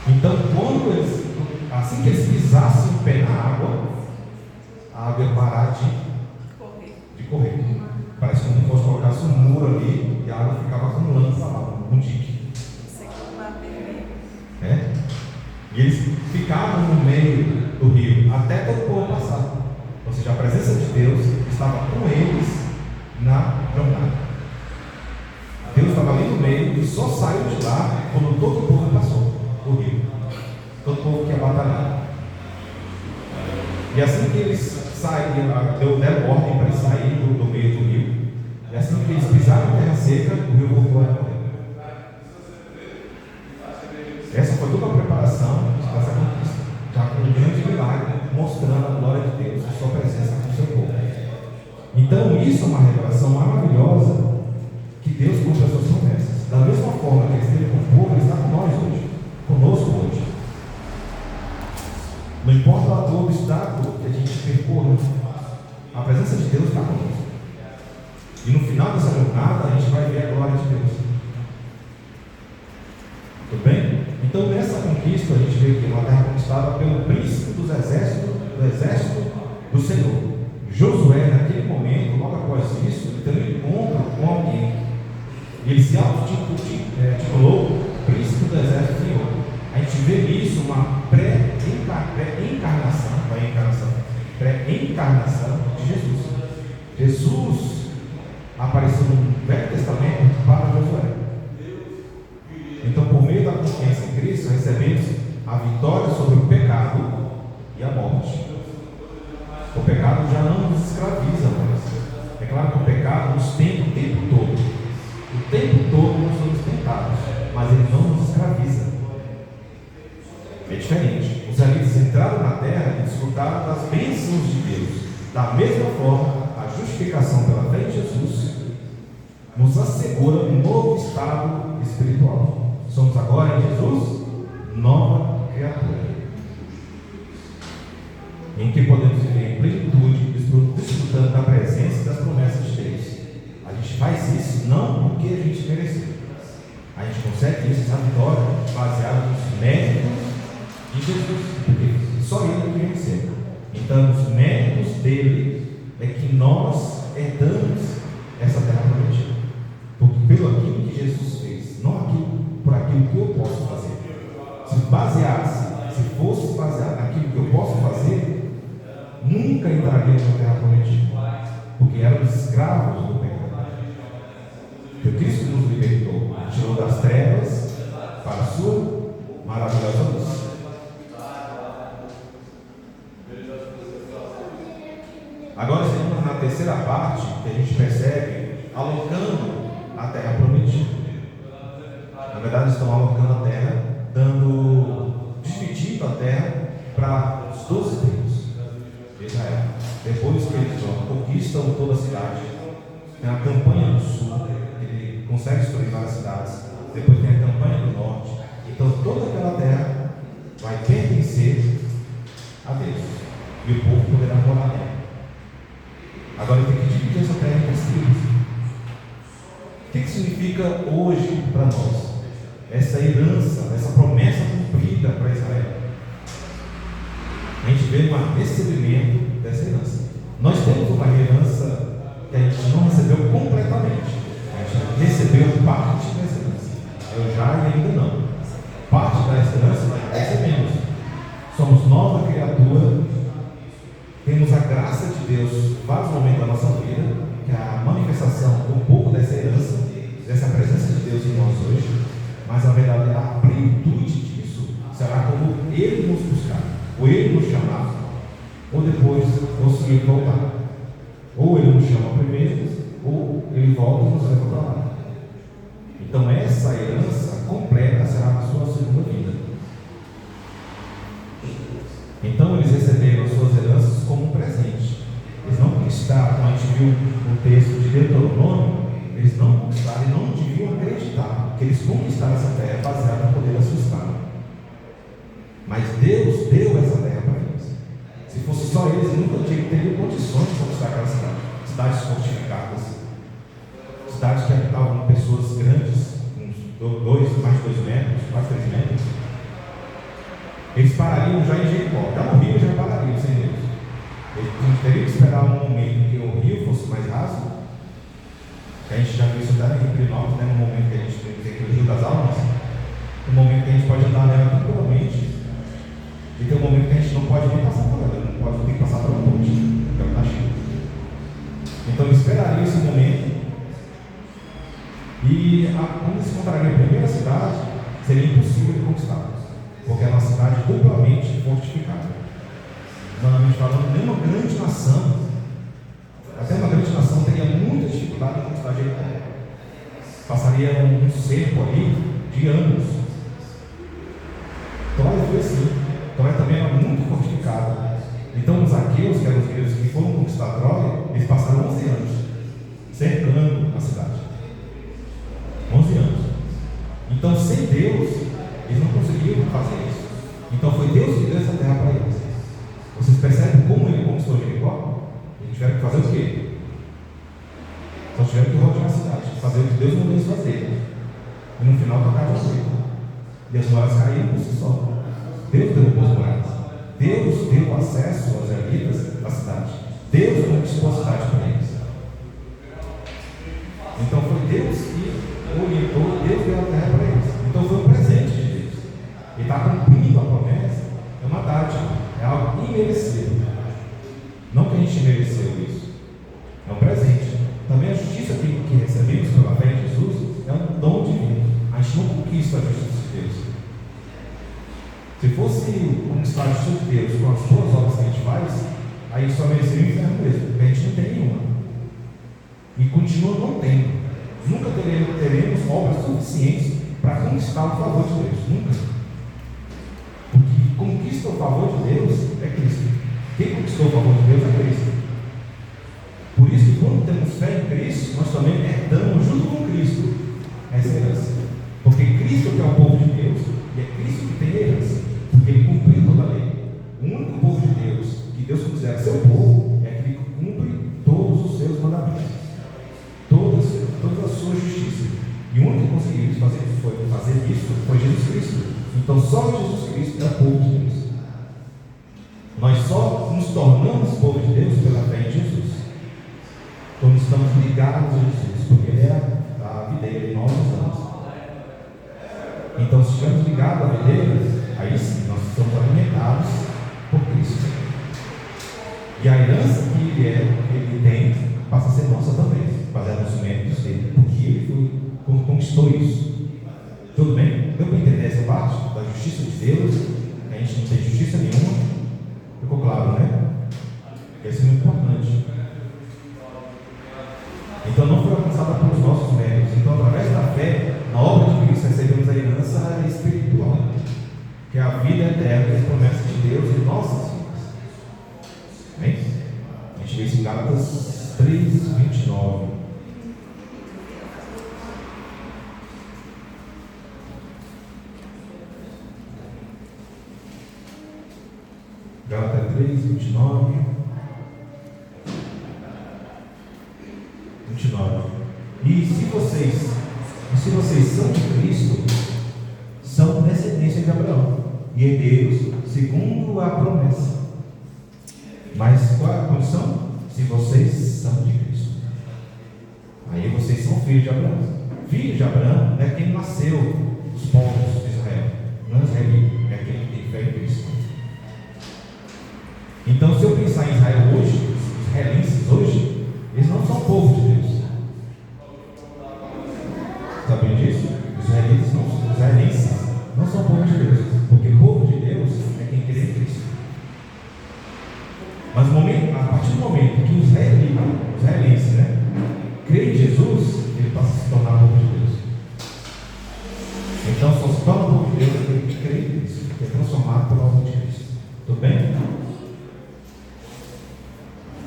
Então, assim que eles pisassem o pé na água, a água ia parar de correr. Parece como se fosse colocar um muro ali e a água ficava acumulando para lá, um dique. E eles ficavam no meio do rio até todo o povo passar. Ou seja, a presença de Deus estava com eles na jornada. Deus estava ali no meio e só saiu de lá quando todo o povo passou do rio. Todo o povo que ia batalhar. E assim que eles saíram, deram ordem para eles saírem do meio do rio. E assim que eles pisaram em terra seca, o rio voltou a correr. Essa foi toda a preparação dessa conquista, já com um grande milagre, mostrando a glória de Deus, a sua presença com o seu povo. Então, isso é uma revelação maravilhosa que Deus cumpre as suas promessas. Da mesma forma que Ele esteve com o povo, Ele está com nós hoje, conosco hoje. Não importa o obstáculo que a gente percorra, a presença de Deus está conosco. E no final dessa jornada, a gente vai ver a glória de Deus. Tudo bem? Então, nessa conquista, a gente vê que é uma terra conquistada pelo príncipe do exército do Senhor. Josué, naquele momento, logo após isso, ele tem um encontro com alguém E ele se auto-titulou príncipe do exército do Senhor. A gente vê nisso uma pré-encarnação de Jesus. Jesus apareceu no Velho Testamento para Josué. Então, por meio da confiança em Cristo, recebemos a vitória sobre o pecado e a morte. O pecado já não nos escraviza mais. É claro que o pecado nos tenta o tempo todo. O tempo todo nós somos tentados, mas ele não nos escraviza. É diferente. Os israelitas entraram na terra e desfrutaram das bênçãos de Deus. Da mesma forma, a justificação pela fé em Jesus nos assegura um novo estado espiritual. Somos agora em Jesus nova criatura, em que podemos viver em plenitude, desfrutando da presença e das promessas de Deus. A gente faz isso não porque a gente mereceu. A gente consegue isso, essa vitória, baseada nos méritos de Jesus, porque só Ele mereceu. Então, os méritos dele é que nós herdamos essa terra prometida. Porque pelo aquilo que Jesus fez, não por aquilo que eu posso fazer. Se fosse baseado naquilo que eu posso fazer, nunca entraria na terra prometida, porque éramos escravos do pecado. Foi Cristo que nos libertou, tirou das trevas para a sua maravilhosa luz. Agora estamos na terceira parte, que a gente percebe alocando a terra prometida. Na verdade, estão alocando a terra, dividindo a terra para os 12 tribos de Israel. Depois que eles conquistam toda a cidade, tem a campanha do sul, ele consegue destruir várias cidades. Depois tem a campanha do norte. Então toda aquela terra vai pertencer a Deus, e o povo poderá morar nela. Agora ele tem que dividir essa terra entre as tribos. O que significa hoje para nós essa herança, essa promessa cumprida para Israel? A gente vê um recebimento dessa herança. Nós temos uma herança que a gente não recebeu completamente. A gente recebeu parte dessa herança. Eu já e ainda não. Parte da herança nós recebemos. Somos nova criatura. Temos a graça de Deus em vários momentos da nossa vida, que é a manifestação um pouco dessa herança, dessa presença de Deus em nós hoje. Mas a verdade é a plenitude disso será quando Ele nos buscar, ou Ele nos chamar, ou depois conseguir voltar. Ou Ele nos chama primeiro, ou Ele volta e nos leva para lá. Então essa herança completa será na sua segunda vida. Então eles receberam as suas heranças como um presente. Eles não conquistaram, como a gente viu no texto de Deuteronômio, eles não conquistaram e não deviam acreditar que eles conquistaram essa terra baseada no poder da sua espada. Mas Deus deu essa terra para eles. Se fosse só eles nunca teriam condições de conquistar aquela cidade. Cidades fortificadas, cidades que habitavam pessoas grandes, uns mais de 2 metros, quase 3 metros. Eles parariam já em Jericó, já no rio já parariam sem Deus. Eles teriam que esperar um momento em que o rio fosse mais raso. A gente já viu isso até em Prinópolis, né? No momento que a gente tem aqui o Rio das Almas, no momento que a gente pode andar nela tranquilamente, e tem um momento que a gente não pode nem passar por ela, não pode nem passar pela ponte, que ela está cheia. Então eles esperariam esse momento, e quando eles encontrariam a primeira cidade, seria impossível de conquistá-los, porque é uma cidade duplamente fortificada. Humanamente falando, nenhuma grande nação, até uma grande nação, teria muita dificuldade em conquistar Jericó. Passaria um cerco ali de anos. Troia foi assim. Troia também era muito fortificada. Então os aqueus, que eram os guerreiros que foram conquistar Troia, eles passaram 11 anos cercando a cidade. 11 anos. Então sem Deus, eles não conseguiram fazer isso. Então foi Deus que deu essa terra para eles. Vocês percebem como ele conquistou Jericó? Eles tiveram que fazer o quê? Só tiveram que rodear a cidade, fazer o que Deus mandou eles fazer. E no final tocar de novo. E as muralhas caíram por si só. Deus derrubou as muralhas. Deus deu acesso aos israelitas à cidade. Deus conquistou a cidade para eles. Então foi Deus que Se fosse conquistar o justiça de Deus com as boas obras que a gente faz, aí só mereceria o inferno mesmo, porque a gente não tem nenhuma. E continua não tendo. Nunca teremos obras suficientes para conquistar o favor de Deus. Nunca. O que conquista o favor de Deus é Cristo. Quem conquistou o favor de Deus é Cristo. Por isso que quando temos fé em Cristo, nós também herdamos junto com Cristo essa herança. Porque Cristo que é o povo de Deus, e é Cristo que tem herança, porque Ele cumpriu toda a lei. O único povo de Deus que Deus considera seu povo é aquele que cumpre todos os seus mandamentos, toda a sua justiça. E o único que conseguiu fazer isso foi Jesus Cristo. Então só Jesus Cristo é o povo de Deus. Nós só nos tornamos povo de Deus pela fé em Jesus, quando estamos ligados a Jesus, porque Ele é a videira e nós usamos. Então, se estivermos ligados à videira, aí sim nós estamos alimentados por Cristo. E a herança que Ele tem passa a ser nossa também, baseada nos méritos dele, porque Ele conquistou isso. Tudo bem? Deu para entender essa parte da justiça de Deus? Que a gente não tem justiça nenhuma? Ficou claro, né? Isso é muito importante. Então não foi alcançada pelos nossos méritos. Então, através da fé, na obra de Cristo, recebemos a herança espiritual, que é a vida eterna, que é a promessa de Deus em nossas vidas. Amém? A gente vê isso em Gálatas 3:29. Gálatas 3:29. 29. E se vocês são de Cristo, são descendência de Abraão e herdeiros segundo a promessa. Mas qual é a condição? Se vocês são de Cristo, aí vocês são filhos de Abraão. Filho de Abraão é quem nasceu dos povos de Israel, não é israelita, é quem tem fé em Cristo. Então, se eu pensar em Israel hoje, os israelenses hoje, eles não são povo de Deus. Sabem disso? Os israelenses não são povo de Deus, porque povo de Deus é quem crê em Cristo. Mas a partir do momento que os israelenses, creem em Jesus, ele passa a se tornar povo de Deus. Então só se torna povo de Deus aquele que crê em Cristo, que é transformado pela obra de Cristo. Tudo bem?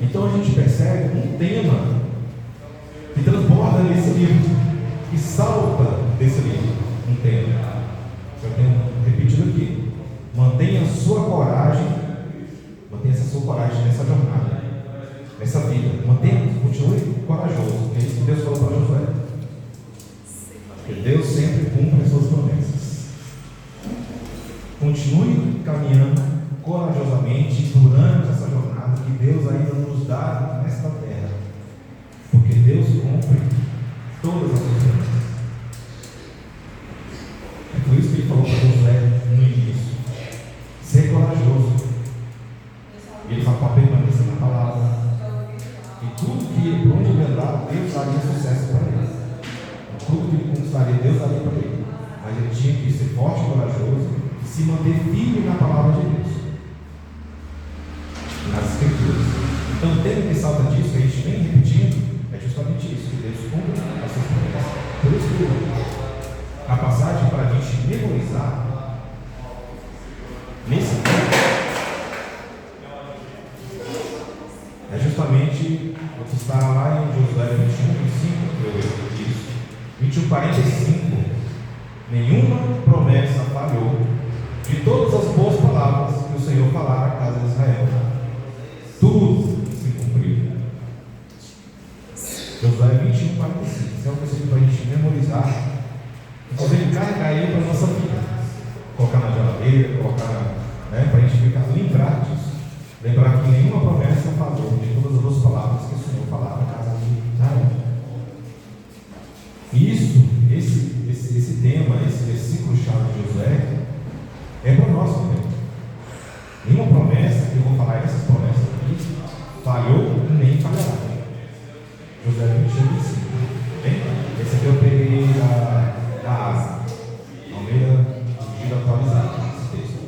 Então a gente percebe um tema que transborda nesse livro, que salta desse livro, um tema. Eu tenho repetido aqui: mantenha essa sua coragem nessa jornada, nessa vida. Continue corajoso, é isso que Deus falou para Josué. Porque Deus sempre cumpre as suas promessas. Continue caminhando corajosamente durante essa jornada que Deus ainda nos dá nesta terra, porque Deus cumpre todas as suas promessas. É por isso que Ele falou para Josué no início: ser corajoso. E Ele fala para permanecer na palavra, e tudo que, por onde Ele andar, Deus daria sucesso para ele. Tudo que Ele conquistaria, Deus daria para ele. Mas ele tinha que ser forte e corajoso e se manter firme na palavra de Deus, nas Escrituras. Então, o tema que salta disso, que a gente vem repetindo, é justamente isso: que Deus cumpre as suas promessas. Por isso que a passagem para a gente memorizar nesse tempo é justamente o que está lá em Josué 21:45, 21:45. Nenhuma promessa falhou de todas as boas palavras que o Senhor falara à casa de Israel. Tudo se cumpriu. Josué 21:45. Isso é uma coisa para a gente memorizar, inclusive carregar ele para a nossa vida, colocar na geladeira, para a gente ficar, lembrar disso. Lembrar que nenhuma promessa falou de todas as boas palavras que o Senhor falava à casa de Israel. Esse tema, esse versículo-chave de Josué, é para nós também. Nenhuma promessa, que eu vou falar essas promessas aqui, falhou e nem falhará. Josué 21:45. Esse aqui eu peguei da Asa, Almeida Vida Atualizada, esse texto.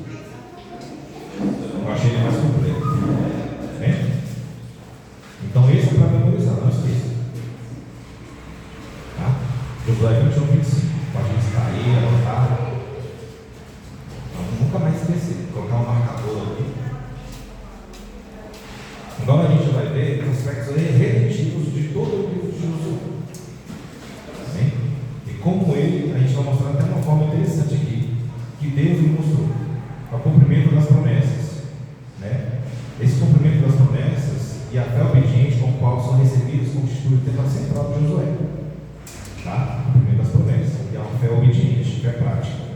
vidas constitui o tema central de Josué. Tá? O primeiro das promessas, que é uma fé obediente, fé prática.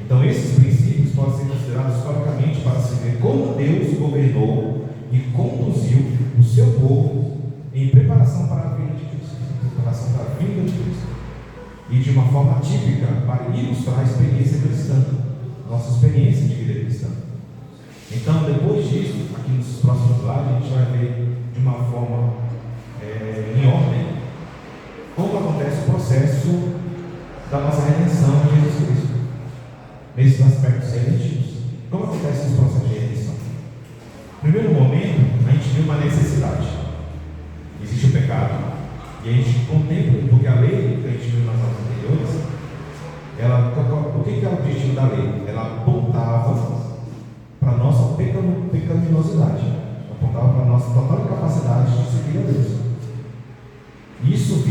Então, esses princípios podem ser considerados historicamente para se ver como Deus governou e conduziu o seu povo em preparação para a vinda de Cristo. E de uma forma típica para ilustrar a experiência cristã, nossa experiência de vida cristã. Então, depois disso, aqui nos próximos slides, a gente vai ver de uma forma em ordem como acontece o processo da nossa redenção em Jesus Cristo, nesses aspectos redentivos. Como acontece esse processo de redenção? No primeiro momento, a gente viu uma necessidade. Existe o pecado, e a gente contempla, porque a lei que a gente viu nas aulas anteriores, o que é o objetivo da lei? Ela apontava para a nossa pecaminosidade, apontava para a nossa total incapacidade de seguir a Deus. E isso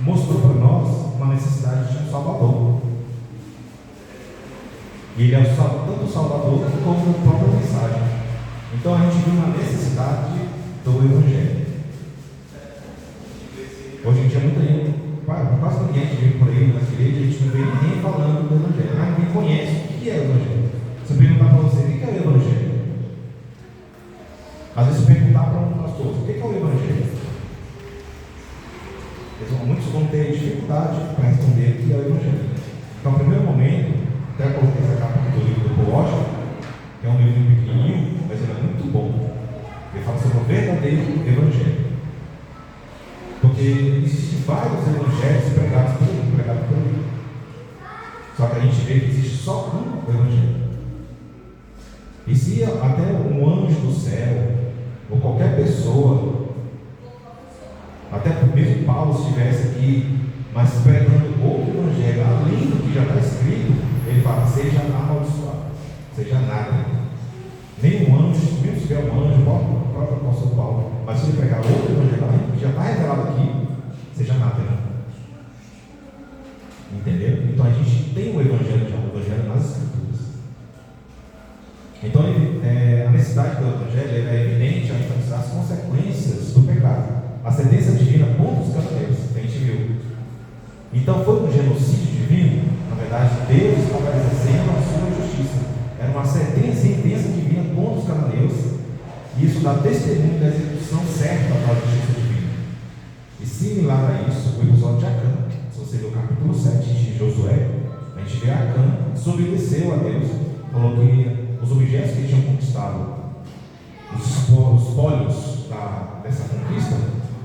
mostrou para nós uma necessidade de um Salvador. E ele é tanto o Salvador como a própria mensagem. Então a gente viu uma necessidade do Evangelho. Hoje em dia muita gente, quase ninguém que vem por aí nas igrejas, a gente não vê ninguém falando do Evangelho. Mas ninguém conhece o que é o Evangelho. Se eu perguntar para você, o que é o Evangelho? Às vezes, se perguntar para um pastor, o que é o Evangelho? Muitos vão ter dificuldade para responder o que é o Evangelho. Então, no primeiro momento, até coloquei essa capa do livro do Paul Washer, que é um livro pequenininho, mas ele é muito bom. Ele fala sobre o verdadeiro Evangelho. Porque existem vários evangelhos pregados por ele. Só que a gente vê que existe só um Evangelho. E se até um anjo do céu, ou qualquer pessoa, até mesmo Paulo estivesse aqui, mas pregando outro Evangelho, além do que já está escrito, ele fala, seja amaldiçoado, seja nada. Nenhum anjo, mesmo se tiver um anjo, o próprio apóstolo Paulo, mas se ele pregar outro Evangelho, que já está revelado aqui, seja nada. Entendeu? Então a gente tem o Evangelho já, o Evangelho nas Escrituras. Então a necessidade do Evangelho é evidente ao enfatizar as consequências do pecado. A sentença divina contra os cananeus, que a gente viu. Então foi um genocídio divino? Na verdade, Deus estava exercendo a sua justiça. Era uma sentença divina contra os cananeus, e isso dá testemunho da execução certa da justiça divina. E similar a isso, o episódio de Acã. Se você ver o capítulo 7 de Josué, a gente vê Acã desobedeceu a Deus, falou que os objetos que ele tinha conquistado, os espólios dessa conquista,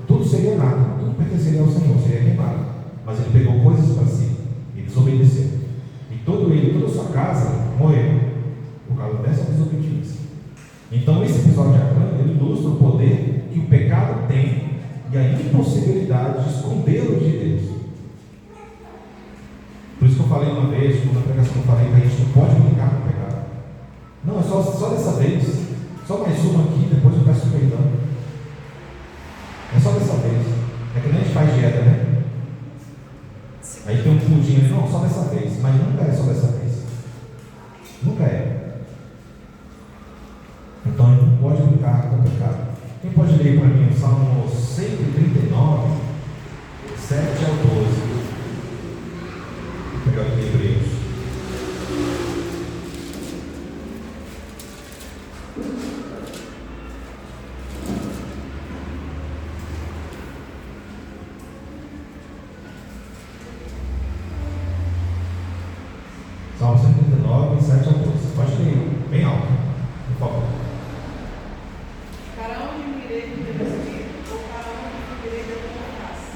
tudo seria nada, tudo pertenceria ao Senhor, seria queimado. Mas ele pegou coisas para si e desobedeceu. E todo ele, toda a sua casa morreu por causa dessa desobediência. Então esse episódio de Acã, ele ilustra o poder que o pecado tem e a impossibilidade de escondê-lo de Deus. Por isso que eu falei uma vez, na pregação eu falei que a gente não pode brincar com o pecado. Não, é só dessa vez, só mais uma aqui, depois eu peço perdão. É só dessa vez. É que nem a gente faz dieta, né? Aí tem um pudim, não, só dessa vez, mas nunca é só dessa vez. Nunca é. Então a gente não pode brincar com o pecado. Quem pode ler para mim o Salmo 139, 7 ao 12? Vou pegar aqui em Hebreus. Salmo 139, 7 ao 12. Pode ler bem alto, por favor. Para onde me irei de Deus vivo? Ou para onde me irei da tua face?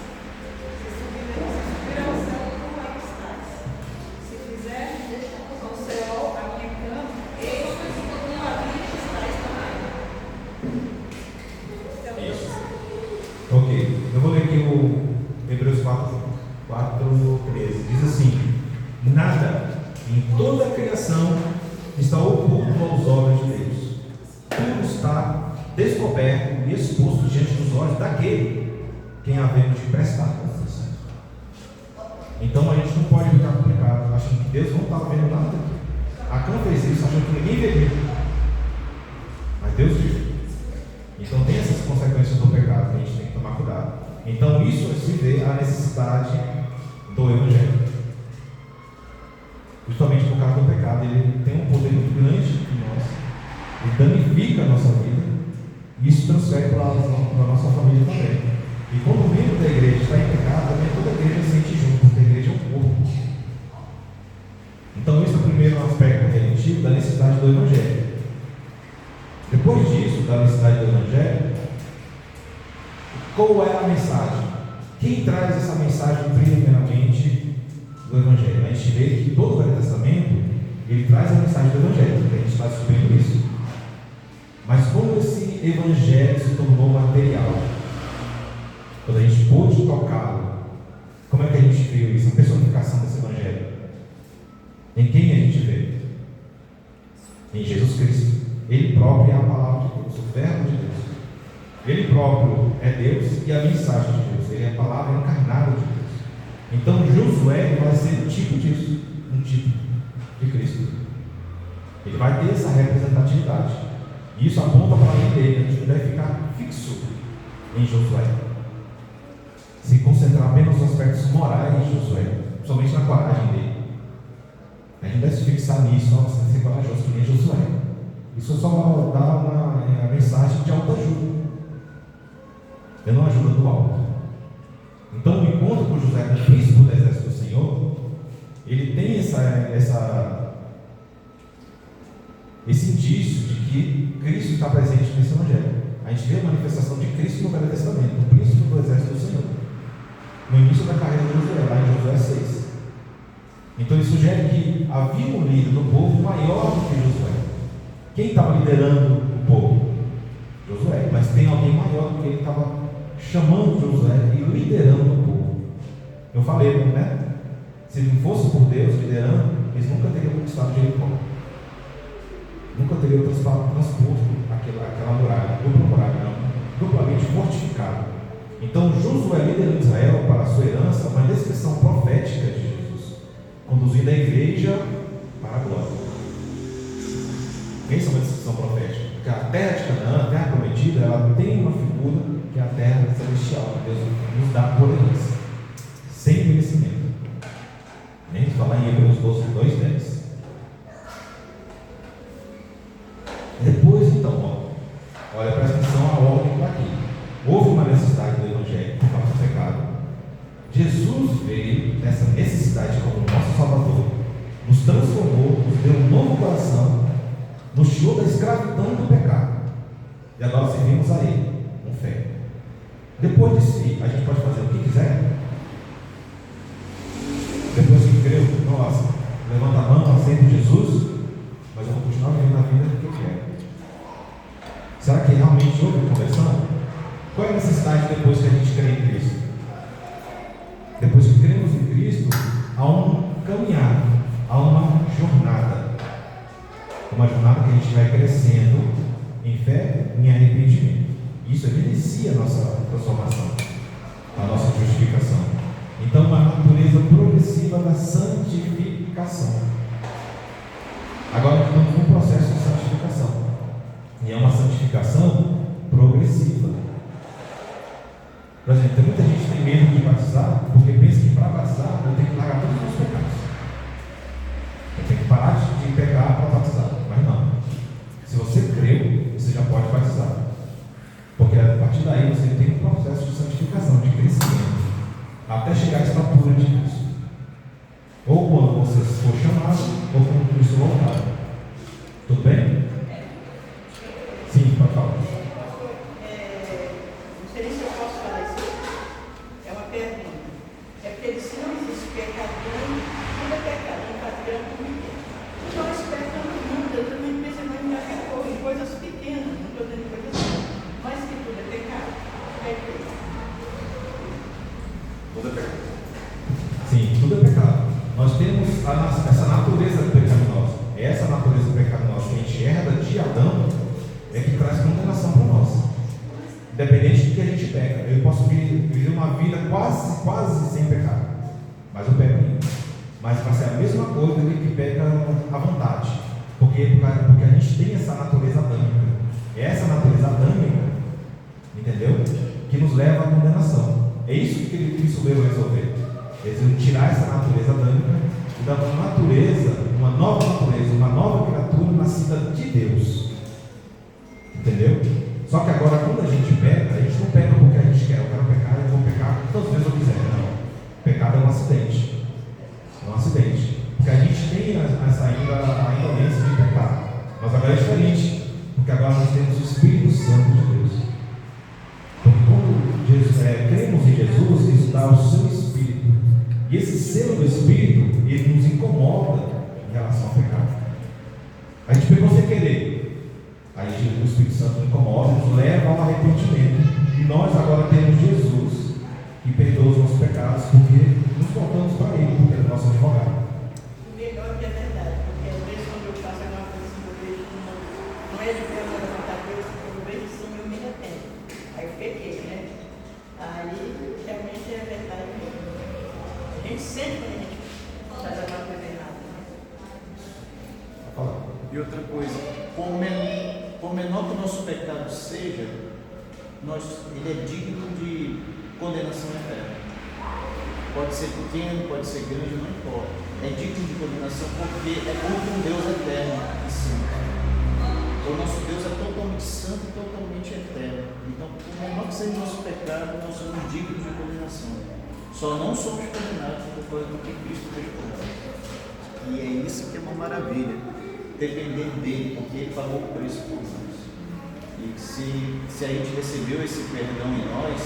Se subir ao céu, tu aí estás. Se fizer ao céu a minha cama, eis que tu ali estás também. Isso. Ok. Eu vou ler aqui o Hebreus 4:13. Diz assim: nada em toda a criação está oculto aos olhos de Deus. Tudo está descoberto e exposto diante dos olhos daquele quem havemos de prestar contas. Então a gente não pode brincar com o pecado achando que Deus não estava vendo nada. Acã fez isso achando que ninguém veria, mas Deus viu. Então tem essas consequências do pecado que a gente tem que tomar cuidado. Então isso se vê a necessidade do Evangelho. Justamente por causa do pecado, ele tem um poder muito grande em nós, ele danifica a nossa vida, e isso transfere para a nossa família também. E quando o membro da igreja está em pecado, também toda a igreja se sente junto, porque a igreja é um corpo. Então esse é o primeiro aspecto relativo da necessidade do Evangelho. Depois disso, da necessidade do Evangelho, qual é a mensagem? Quem traz essa mensagem primeiramente do Evangelho? A gente vê que todo o Velho Testamento ele traz a mensagem do Evangelho, a gente está descobrindo isso. Mas como esse Evangelho se tornou material? Quando a gente pôde tocá-lo, como é que a gente viu isso? A personificação desse Evangelho. Em quem a gente vê? Em Jesus Cristo. Ele próprio é a palavra de Deus, o verbo de Deus. Ele próprio é Deus e a mensagem de Deus. Ele é a palavra encarnada de Deus. Então Josué vai ser um tipo disso, um tipo de Cristo. Ele vai ter essa representatividade. E isso aponta para além dele. A gente não deve ficar fixo em Josué. Se concentrar apenas nos aspectos morais de Josué, somente na coragem dele. A gente deve se fixar nisso, ser corajoso que nem Josué. Isso só dá uma mensagem de autoajuda. Eu não ajuda do alto. Então o encontro com José, com o príncipe do exército do Senhor, ele tem esse indício de que Cristo está presente nesse Evangelho. A gente vê a manifestação de Cristo no Velho Testamento, o príncipe do exército do Senhor, no início da carreira de Josué, lá em Josué 6. Então isso sugere que havia um líder do povo maior do que Josué. Quem estava liderando o povo? Josué. Mas tem alguém maior do que ele estava chamando Josué e liderando o povo. Eu falei, né? Se não fosse por Deus liderando, eles nunca teriam conquistado Jericó. Nunca teriam transposto aquela muralha, dupla muralha, não, duplamente fortificada. Então Josué liderando Israel para a sua herança, uma descrição profética de Jesus, conduzindo a igreja para a glória. Essa é uma descrição profética, porque a terra de Canaã, a terra prometida, ela tem uma figura que é a terra celestial, que Deus nos dá por herança, sem merecimento. Nem falar em Hebreus 12, 2:10. Depois, então, olha, presta atenção à ordem que está aqui. Houve uma necessidade do Evangelho por causa do pecado. Jesus veio nessa necessidade como nosso Salvador, nos transformou, nos deu um novo coração, nos tirou da escravidão do pecado. E agora servimos a Ele com fé. Depois disso, a gente pode fazer o que quiser. Depois que creu, nossa, levanta a mão, aceita Jesus, mas eu vou continuar vivendo a vida que eu quero. Será que realmente houve conversão? Qual é a necessidade depois que a gente crê em Cristo? Depois que cremos em Cristo, há um caminhar, há uma jornada. Uma jornada que a gente vai crescendo em fé, em arrependimento. Isso evidencia a nossa transformação, a nossa justificação. Então, uma natureza progressiva da santificação. Agora estamos num processo de santificação. E é uma santificação progressiva. Por exemplo, tem muita gente que tem medo de batizar, porque pensa que para batizar eu tenho que largar todos os meus pecados. Eu tenho que parar de pecar para batizar. Mas não. Se você creu, você já pode batizar. Porque a partir daí você tem um processo de santificação, de crescimento, até chegar à estatura de Cristo. Ou quando você for chamado, ou quando Cristo voltar. Tudo bem? Sim, pode falar. Não sei nem se eu posso falar isso. É uma pergunta. É porque se não existe pecado grande, tudo é pecado. Pecado grande também é. Nós pecamos muito. Eu também pensei em coisas pequenas, não estou dizendo coisas grandes. Mas que tudo é pecado. É pecado. Tudo é pecado. Sim, tudo é pecado. Nós temos essa natureza pecaminosa. Essa natureza pecaminosa que a gente herda de Adão é que traz condenação para nós. Independente do que a gente peca. Eu posso viver uma vida quase sem pecado. Mas eu peco ainda. Mas vai ser a mesma coisa que peca à vontade. Porque a gente tem essa natureza adâmica. É essa natureza adâmica, entendeu? Que nos leva à condenação. É isso que Cristo veio resolver. Eles iam tirar essa natureza adâmica e dar uma natureza, uma nova criatura nascida de Deus. Entendeu? Só que agora, quando a gente não pega porque a gente quer. Eu quero pecar, eu vou pecar quantas vezes eu quiser. Não. Pecado é um acidente. É um acidente. Porque a gente tem a indolência de pecar. Mas agora é diferente. Porque agora nós temos o Espírito Santo de Deus. Porque quando cremos em Jesus, isso dá o seu Espírito. E esse selo do Espírito, ele nos incomoda em relação ao pecado. A gente pegou sem querer. Aí o Espírito Santo nos incomoda, nos leva ao arrependimento. E nós agora temos Jesus, que perdoa os nossos pecados, porque nos voltamos para Ele, porque Ele é o nosso advogado. Melhor que é verdade, porque às vezes quando eu faço alguma coisa assim, eu vejo que não é de Deus, não é de Deus, eu vejo sim, eu me arrependo. Aí eu peguei, né? Aí realmente é verdade mesmo. A gente sente quando a gente faz alguma coisa errada, né? Vou falar. E outra coisa, por menor que o nosso pecado seja, ele é digno de condenação eterna. Pode ser pequeno, pode ser grande, não importa. É digno de condenação porque é contra um Deus eterno e santo. O nosso Deus é totalmente santo e totalmente eterno. Então, por menor que seja o nosso pecado, nós somos dignos de condenação. Só não somos condenados por causa do que Cristo fez por nós. E é isso que é uma maravilha. Depender dele, porque ele pagou o preço por nós. E se a gente recebeu esse perdão em nós,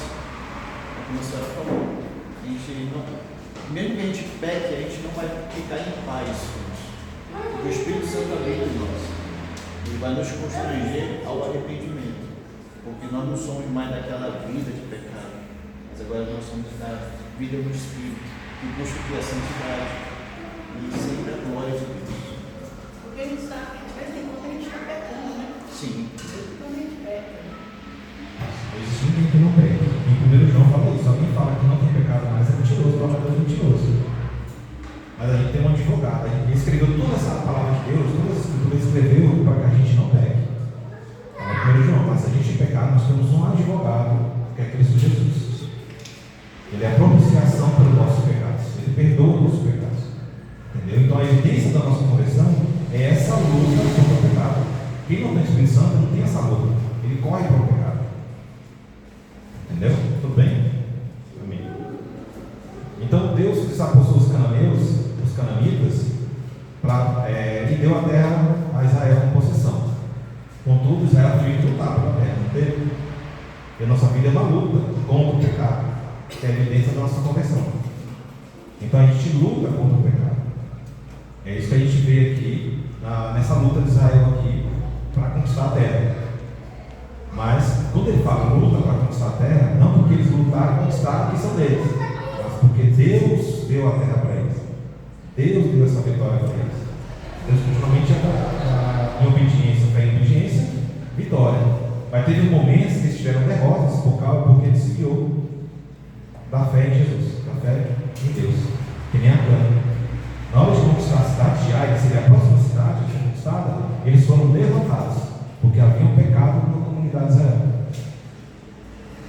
como a senhora falou, a gente não, mesmo que a gente peque, a gente não vai ficar em paz com isso. Porque o Espírito Santo habita em nós. Ele vai nos constranger ao arrependimento. Porque nós não somos mais daquela vida de pecado, mas agora nós somos da vida do Espírito, que busca a santidade e sempre a glória de Deus. Porque a gente sabe que de vez em quando a gente está pecando, né? Sim. Totalmente peca. Existe ninguém que não peca. Em 1 João fala isso. Alguém fala que não tem pecado mais, é mentiroso, prova Deus é mentiroso. Mas a gente tem um advogado. Ele escreveu toda essa palavra de Deus, toda essa escritura, escreveu para que a gente não peque. Fala 1 João, mas se a gente pecar, nós temos um advogado, que é Cristo Jesus. Ele é a propiciação pelos nossos pecados. Ele perdoa os nossos pecados. Entendeu? Então a evidência da nossa conversão é essa luta contra o pecado. Quem não tem o Espírito Santo não tem essa luta. Ele corre para o pecado. Entendeu? Tudo bem? Amém. Então Deus desapossou os cananeus, os cananitas, e deu a terra a Israel como possessão. Contudo, Israel teve que lutar pela terra, não teve? E a nossa vida é uma luta contra o pecado, que é a evidência da nossa conversão. Então a gente luta contra o pecado. É isso que a gente vê aqui, nessa luta de Israel aqui, para conquistar a terra. Mas, quando ele fala luta para conquistar a terra, não porque eles lutaram e conquistaram que são deles, mas porque Deus deu a terra para eles. Deus deu essa vitória para eles. Deus continuamente em obediência, fé em obediência, vitória. Mas teve momentos que eles tiveram derrotas porque eles se guiou da fé em Jesus, da fé em Deus, que nem a Cana. Na hora de conquistar a cidade de Ai, que seria a próxima cidade a ser conquistada, eles foram derrotados, porque havia um pecado na comunidade de Israel.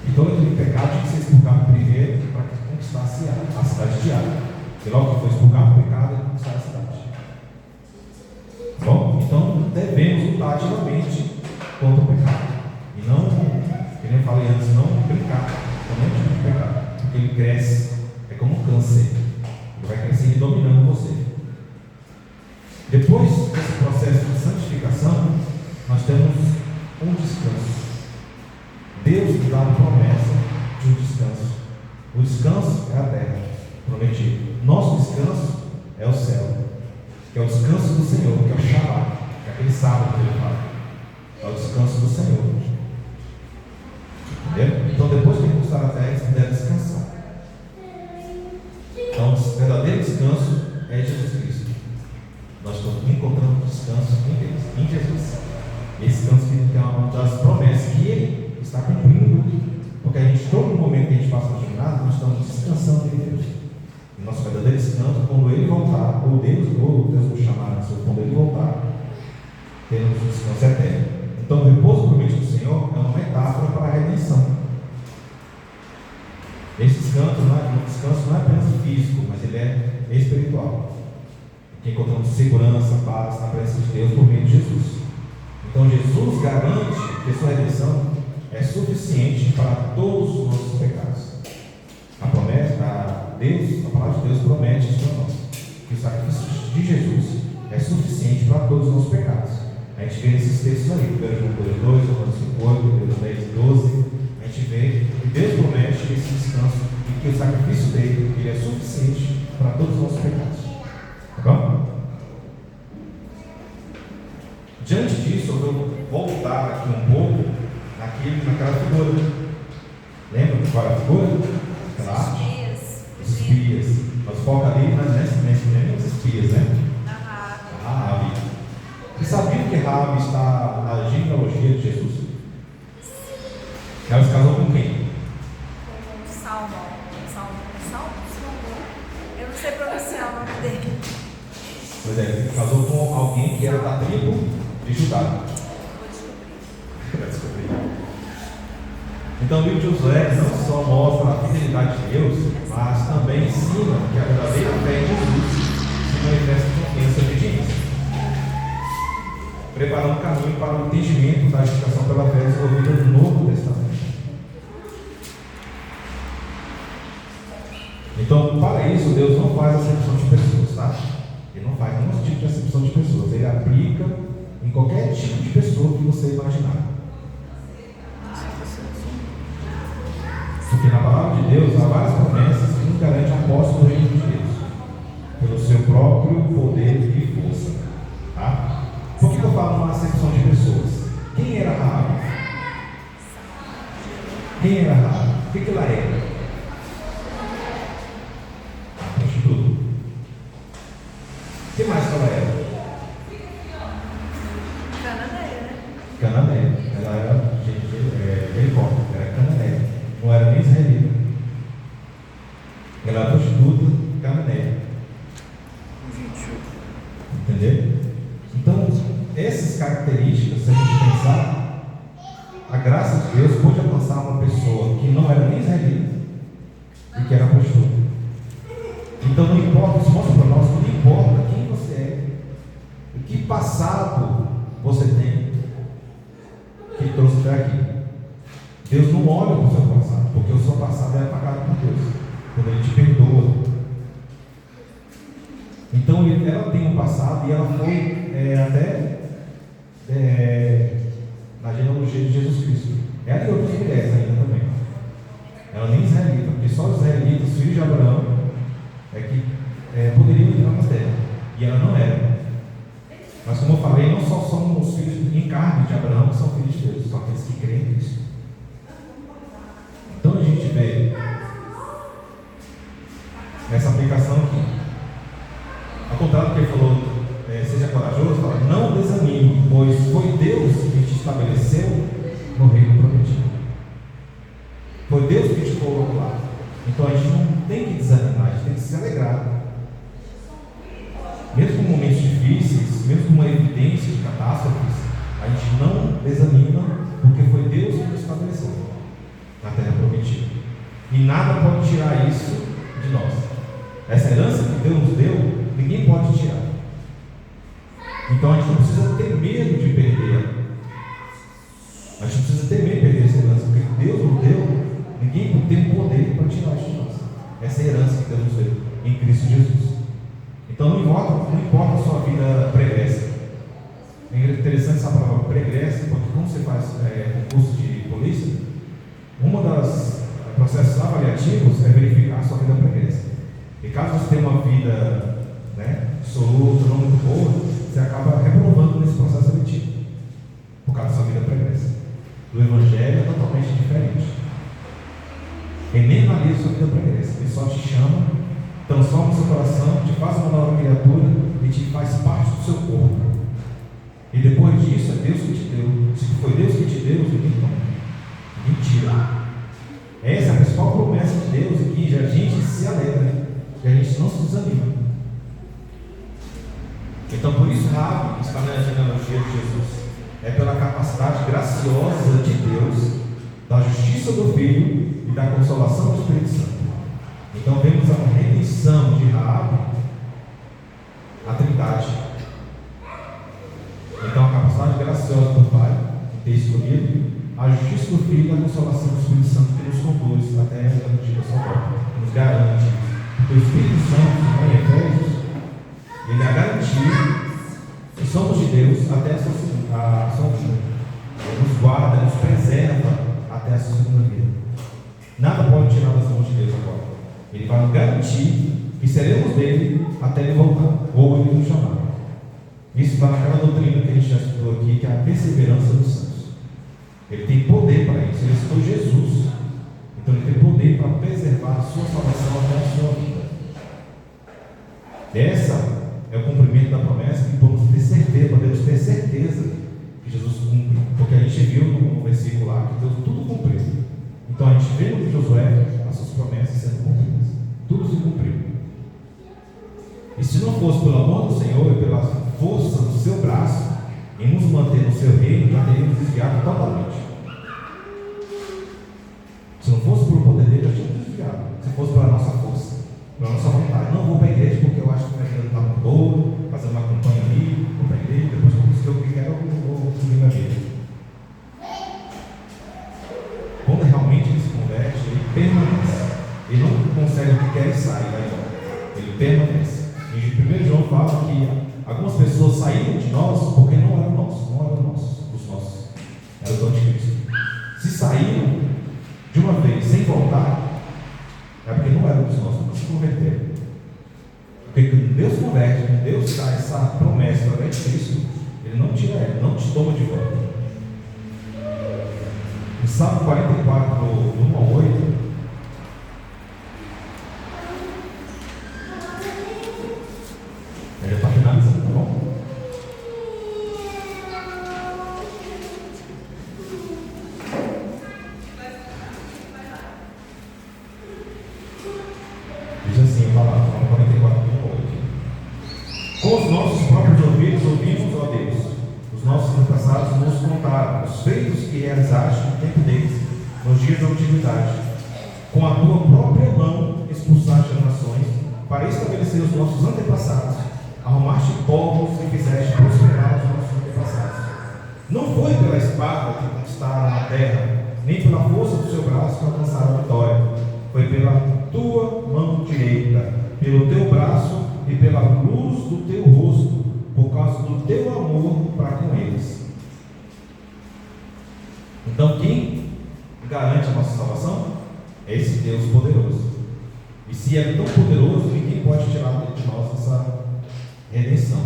E todo aquele pecado tinha que ser expurgado primeiro para que conquistasse a cidade de Ai. E logo que foi expurgado o pecado, ele conquistou a cidade. Bom, então devemos lutar ativamente contra o pecado. E não, como eu falei antes, não brincar com nenhum tipo de pecado, porque ele cresce, é como um câncer. Ele vai crescendo e dominando você. Depois desse processo de santificação, nós temos um descanso. Deus nos dá a promessa de um descanso. O descanso é a terra prometida. Nosso descanso é o céu, que é o descanso do Senhor, que é o Shabbat, que é aquele sábado que ele fala. É o descanso do Senhor. Entendeu? Então, depois de conquistar a terra, você deve descansar. Então, o verdadeiro descanso é Jesus Cristo. Nós estamos encontrando descanso em Jesus. Esse descanso que é uma das promessas que Ele está cumprindo. Porque a gente, todo momento que a gente passa na jornada, nós estamos descansando em Deus. E nosso verdadeiro descanso, quando Ele voltar, ou Deus nos chamar, quando Ele voltar, teremos um descanso eterno. Então, o repouso prometido do Senhor é uma metáfora para a redenção. Esse descanso não é apenas físico, mas ele é espiritual. Que encontramos segurança, paz na presença de Deus por meio de Jesus. Então Jesus garante que sua redenção é suficiente para todos os nossos pecados. A palavra de Deus promete isso para nós, que o sacrifício de Jesus é suficiente para todos os nossos pecados. A gente vê nesses textos aí, 1 João 2, Romanos 5:8, 10 e 12, a gente vê que Deus promete esse descanso e que o sacrifício dele ele é suficiente para todos os nossos pecados. Tá bom? Diante disso, eu vou voltar aqui um pouco naquela figura. Lembra qual era a figura? Aquela arte? Os espias. Nós focamos ali nas espias, né? Na Raabe. Vocês sabiam que Raabe está na genealogia de Jesus? Ela se casou com quem? Com Salmão. Eu não sei pronunciar o nome dele. Pois é, ele casou com alguém que era da tribo de Judá. Vou descobrir. Vai descobrir. Então o livro de Josué não só mostra a fidelidade de Deus, mas também ensina que a verdadeira fé em Jesus se manifesta em sua obediência, preparando o caminho para o entendimento da justificação pela fé desenvolvida no Novo Testamento. Então, para isso, Deus não faz acepção de pessoas, tá? Ele não faz nenhum tipo de acepção de pessoas. Ele aplica em qualquer tipo de pessoa que você imaginar. Porque na palavra de Deus há várias promessas que nos garantem a posse do reino de Deus, pelo seu próprio poder e força. Tá? Por que eu falo uma acepção de pessoas? Quem era Raabe? Quem era Raabe? O que ela era? Prostituta. O que mais que ela era? Cananeia, né? Cananeia. Ela era Jericó, era cananeia. Não era nem israelita. Ela era prostituta cananeia. Entendeu? Então, essas características, se a gente pensar, a graça de Deus pode alcançar uma pessoa que não era nem israelita e que era prostituta. Então não importa, isso mostra para nós que não importa quem você é, o que passado você tem que trouxe até aqui. Deus não olha para o seu passado, porque o seu passado é apagado por Deus, quando Ele te perdoa. Então ela tem um passado e ela foi na genealogia de Jesus Cristo. Ela e outras mulheres ainda também. Ela nem israelita, porque só os israelitas, filhos de Abraão, poderiam entrar na terra, e ela não era. Mas como eu falei, não só somos filhos em carne de Abraão que são filhos de Deus, só aqueles que creem em Cristo. Então a gente vê essa aplicação aqui. Ao contrário do que ele falou, seja corajoso, fala, não desanime, pois foi Deus que te estabeleceu no reino prometido. Foi Deus que te colocou lá. Então a gente não tem que desanimar, a gente tem que se alegrar. Mesmo com momentos difíceis, mesmo com uma evidência de catástrofes, a gente não desanima, porque foi Deus que nos estabeleceu na terra prometida. E nada pode tirar isso de nós. Essa herança que Deus nos deu, ninguém pode tirar. Então a gente não precisa ter medo de perder. A gente não precisa ter medo de perder essa herança, porque Deus nos deu, ninguém tem poder para tirar isso de nós. Essa é a herança que Deus nos deu em Cristo Jesus. Então não importa a sua vida pregressa. É interessante essa palavra pregressa, porque quando você faz concurso de polícia, um dos processos avaliativos é verificar a sua vida pregressa. E caso você tenha uma vida absoluta, não muito boa, você acaba reprovando nesse processo seletivo, por causa da sua vida pregressa. Do Evangelho é totalmente diferente. Ele nem analisa a sua vida pregressa, ele só te chama, transforma o seu coração, te faz uma nova criatura e te faz parte do seu corpo. E depois disso é Deus que te deu. Se foi Deus que te deu, ninguém toma, ninguém tira. Essa é a principal promessa de Deus, e que a gente se alegra, e a gente não se desanima. Então por isso Raabe está na genealogia de Jesus. É pela capacidade graciosa de Deus, da justiça do Filho e da consolação do Espírito Santo. Então vemos a redenção de Raabe, a Trindade. Então a capacidade graciosa do Pai em ter escolhido, a justiça do Filho e a consolação do Espírito Santo que nos conduz até a garantia da sua volta, que nos garante. Porque o Espírito Santo, em Efésios, ele é a garantia que somos de Deus até a sua vinda. Ele nos guarda, nos preserva até a sua segunda vida. Nada pode tirar das mãos de Deus agora. Ele vai nos garantir que seremos dele até ele voltar, ou ele nos chamar. Isso está naquela doutrina que a gente já estudou aqui, que é a perseverança dos santos. Ele tem poder para isso. Ele citou Jesus. Então ele tem poder para preservar a sua salvação até a sua vida. Essa é o cumprimento da promessa que podemos ter certeza que Jesus cumpre. Porque a gente viu no versículo lá que Deus tudo cumpriu. Então a gente vê no Josué as suas promessas sendo cumpridas. Tudo se cumpriu. E se não fosse pelo amor do Senhor e pela força do seu braço em nos manter no seu reino, já teríamos desviado totalmente. Se não fosse pelo poder dele, já tínhamos desviado. Se fosse pela nossa força, pela nossa vontade. Não vou para a igreja porque eu acho que a igreja não está muito boa, fazer uma campanha ali, vou para a igreja, depois que eu conquistei o que quero, eu vou seguir na vida. Quando realmente ele se converte, ele permanece. Ele não consegue o que quer e sai, vai embora. Ele permanece. E 1 João fala que algumas pessoas saíram de nós porque não eram nossos, os nossos. Era o dom de Cristo. Se saíram de uma vez sem voltar, é porque não eram dos nossos, não se converteram. Porque quando Deus converte, quando Deus dá essa promessa através de Cristo, ele não tira ela, não te toma de volta. Em Salmo 44, do 1 ao 8, já está finalizando, tá bom? Diz assim a palavra, Salmo 44, 1 ao 8. Com os nossos próprios ouvidos ouvimos, ó Deus, os nossos antepassados nos contaram os feitos que realizaste no tempo deles, nos dias da antiguidade. Com a tua própria mão expulsaste as nações, para estabelecer os nossos antepassados. Arrumaste povos e fizeste prosperar os nossos antepassados. Não foi pela espada que conquistaram a terra, nem pela força do seu braço que alcançaram a vitória. Foi pela tua mão direita, pelo teu braço e pela luz do teu rosto, por causa do teu amor para com eles. Então quem garante a nossa salvação? É esse Deus poderoso. E se é tão poderoso, ninguém pode tirar de nós essa redenção.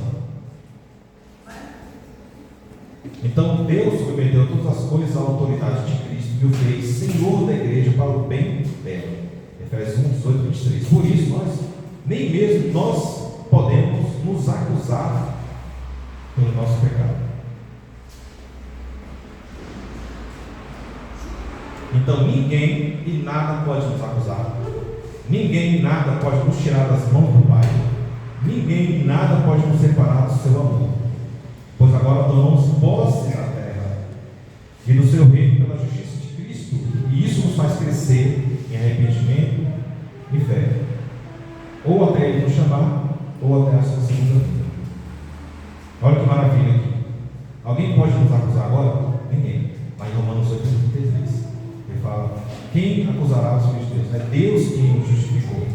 Então Deus submeteu todas as coisas à autoridade de Cristo e o fez Senhor da igreja para o bem dela. Efésios 1, 18, 23. Por isso nem mesmo nós podemos nos acusar pelo nosso pecado. Então ninguém e nada pode nos acusar. Ninguém e nada pode nos tirar das mãos do Pai. Ninguém e nada pode nos separar do seu amor. Pois agora tomamos posse da terra e do seu reino pela justiça de Cristo. E isso nos faz crescer em arrependimento e fé. Ou até Ele nos chamar, ou até a sua segunda vida. Olha que maravilha aqui. Alguém pode nos acusar agora? Ninguém. Mas em Romanos 8:33 ele fala: quem acusará os filhos de Deus? É Deus quem nos justificou.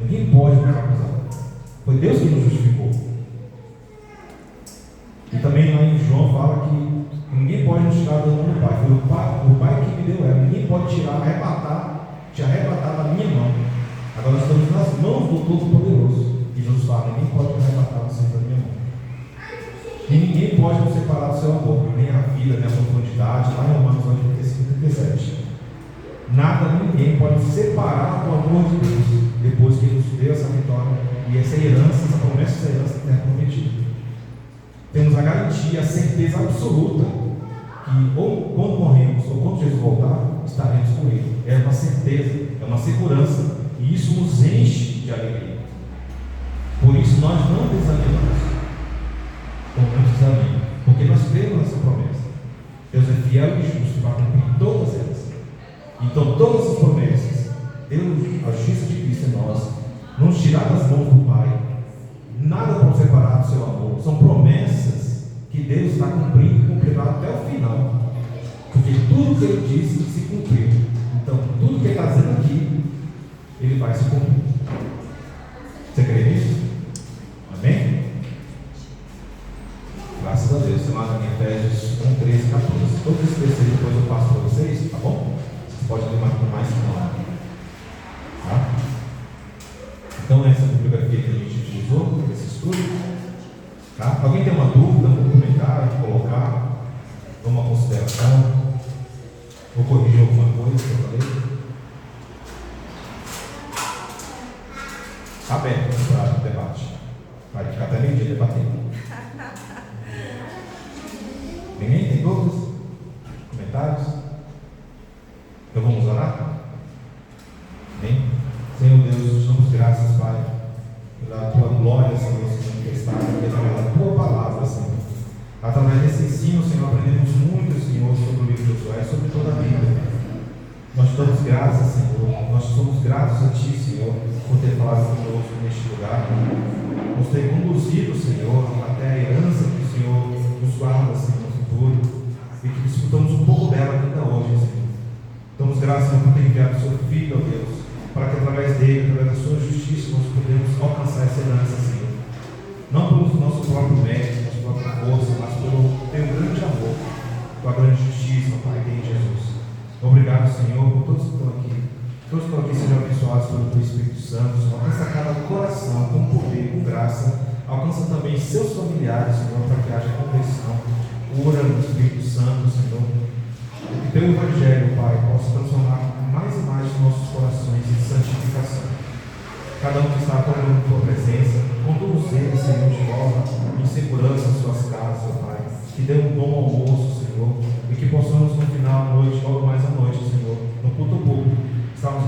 Ninguém pode nos acusar. Foi Deus quem nos justificou. E também lá em João fala que ninguém pode nos tirar da mão do Pai. Foi o Pai que me deu ela. Ninguém pode te arrebatar da minha mão. Agora nós estamos nas mãos do Todo-Poderoso. E Jesus fala: ninguém pode me arrebatar você da minha mão. E ninguém pode nos separar do seu amor, nem a vida, nem a profundidade. Lá em Romanos 8:37. Nada, ninguém pode nos separar do amor de Deus, depois que Ele nos deu essa vitória e essa herança, essa promessa, essa herança que é prometida. Temos a garantia, a certeza absoluta que ou quando morremos ou quando Jesus voltar, estaremos com Ele. É uma certeza, é uma segurança, e isso nos enche de alegria. Por isso nós não desanimamos, como muitos desanimam, porque nós cremos nessa promessa. Deus é fiel e justo para cumprir todas elas. Então todas as promessas Deus, a justiça de Cristo em nós, nos tirar das mãos do Pai. Nada pode separar do seu amor. São promessas que Deus está cumprindo e cumprirá até o final. Porque tudo que Ele disse se cumpriu. Então, tudo que Ele está dizendo aqui, Ele vai se cumprir. Você crê nisso? Amém? Graças a Deus. Você lá em Efésios 1, 13, 14. Todo esse terceiro depois eu passo para vocês, tá bom? Você pode ler mais com mais calma. Tá? Então, essa é a bibliografia que a gente utilizou nesse estudo. Tá? Alguém tem uma dúvida, um comentário, colocar, uma consideração, ou corrigir alguma coisa que eu falei? Está aberto para o debate. Vai ficar até meio-dia debatendo. Ninguém tem dúvidas? Comentários? Então vamos orar? Amém? Senhor Deus, te damos graças, Pai, pela tua glória, Senhor, se manifestada através da tua palavra, Senhor. Através desse ensino, Senhor, aprendemos muito, Senhor, sobre o livro de Josué, sobre toda a Bíblia. Nós te damos graças, Senhor. Nós somos gratos a Ti, Senhor, por ter falado conosco neste lugar. Nos ter conduzido, Senhor, até a herança que o Senhor nos guarda, Senhor, no futuro. E que desfrutamos um pouco dela ainda hoje, Senhor. Damos graças, Senhor, por ter enviado o Seu Filho, ó Deus, para que através dele, através da Sua justiça, nós podemos alcançar essa herança, Senhor. Não pelo nosso próprio mérito, nossa própria força, mas pelo Teu grande amor, Tua grande justiça, Pai, que é em Jesus. Obrigado, Senhor, por todos que estão aqui. Todos que estão aqui sejam abençoados pelo Teu Espírito Santo. Senhor, alcança cada coração com poder, com graça. Alcança também seus familiares, Senhor, para que haja conversão. Ora no Espírito Santo, Senhor. Que Teu Evangelho, Pai, possa transformar mais e mais os nossos corações em santificação. Cada um que está tomando Tua presença, conduz eles, Senhor, de volta em segurança às suas casas, Pai. Que dê um bom almoço, Senhor, e que possamos no final da noite, logo mais à noite, Senhor, no culto público, estarmos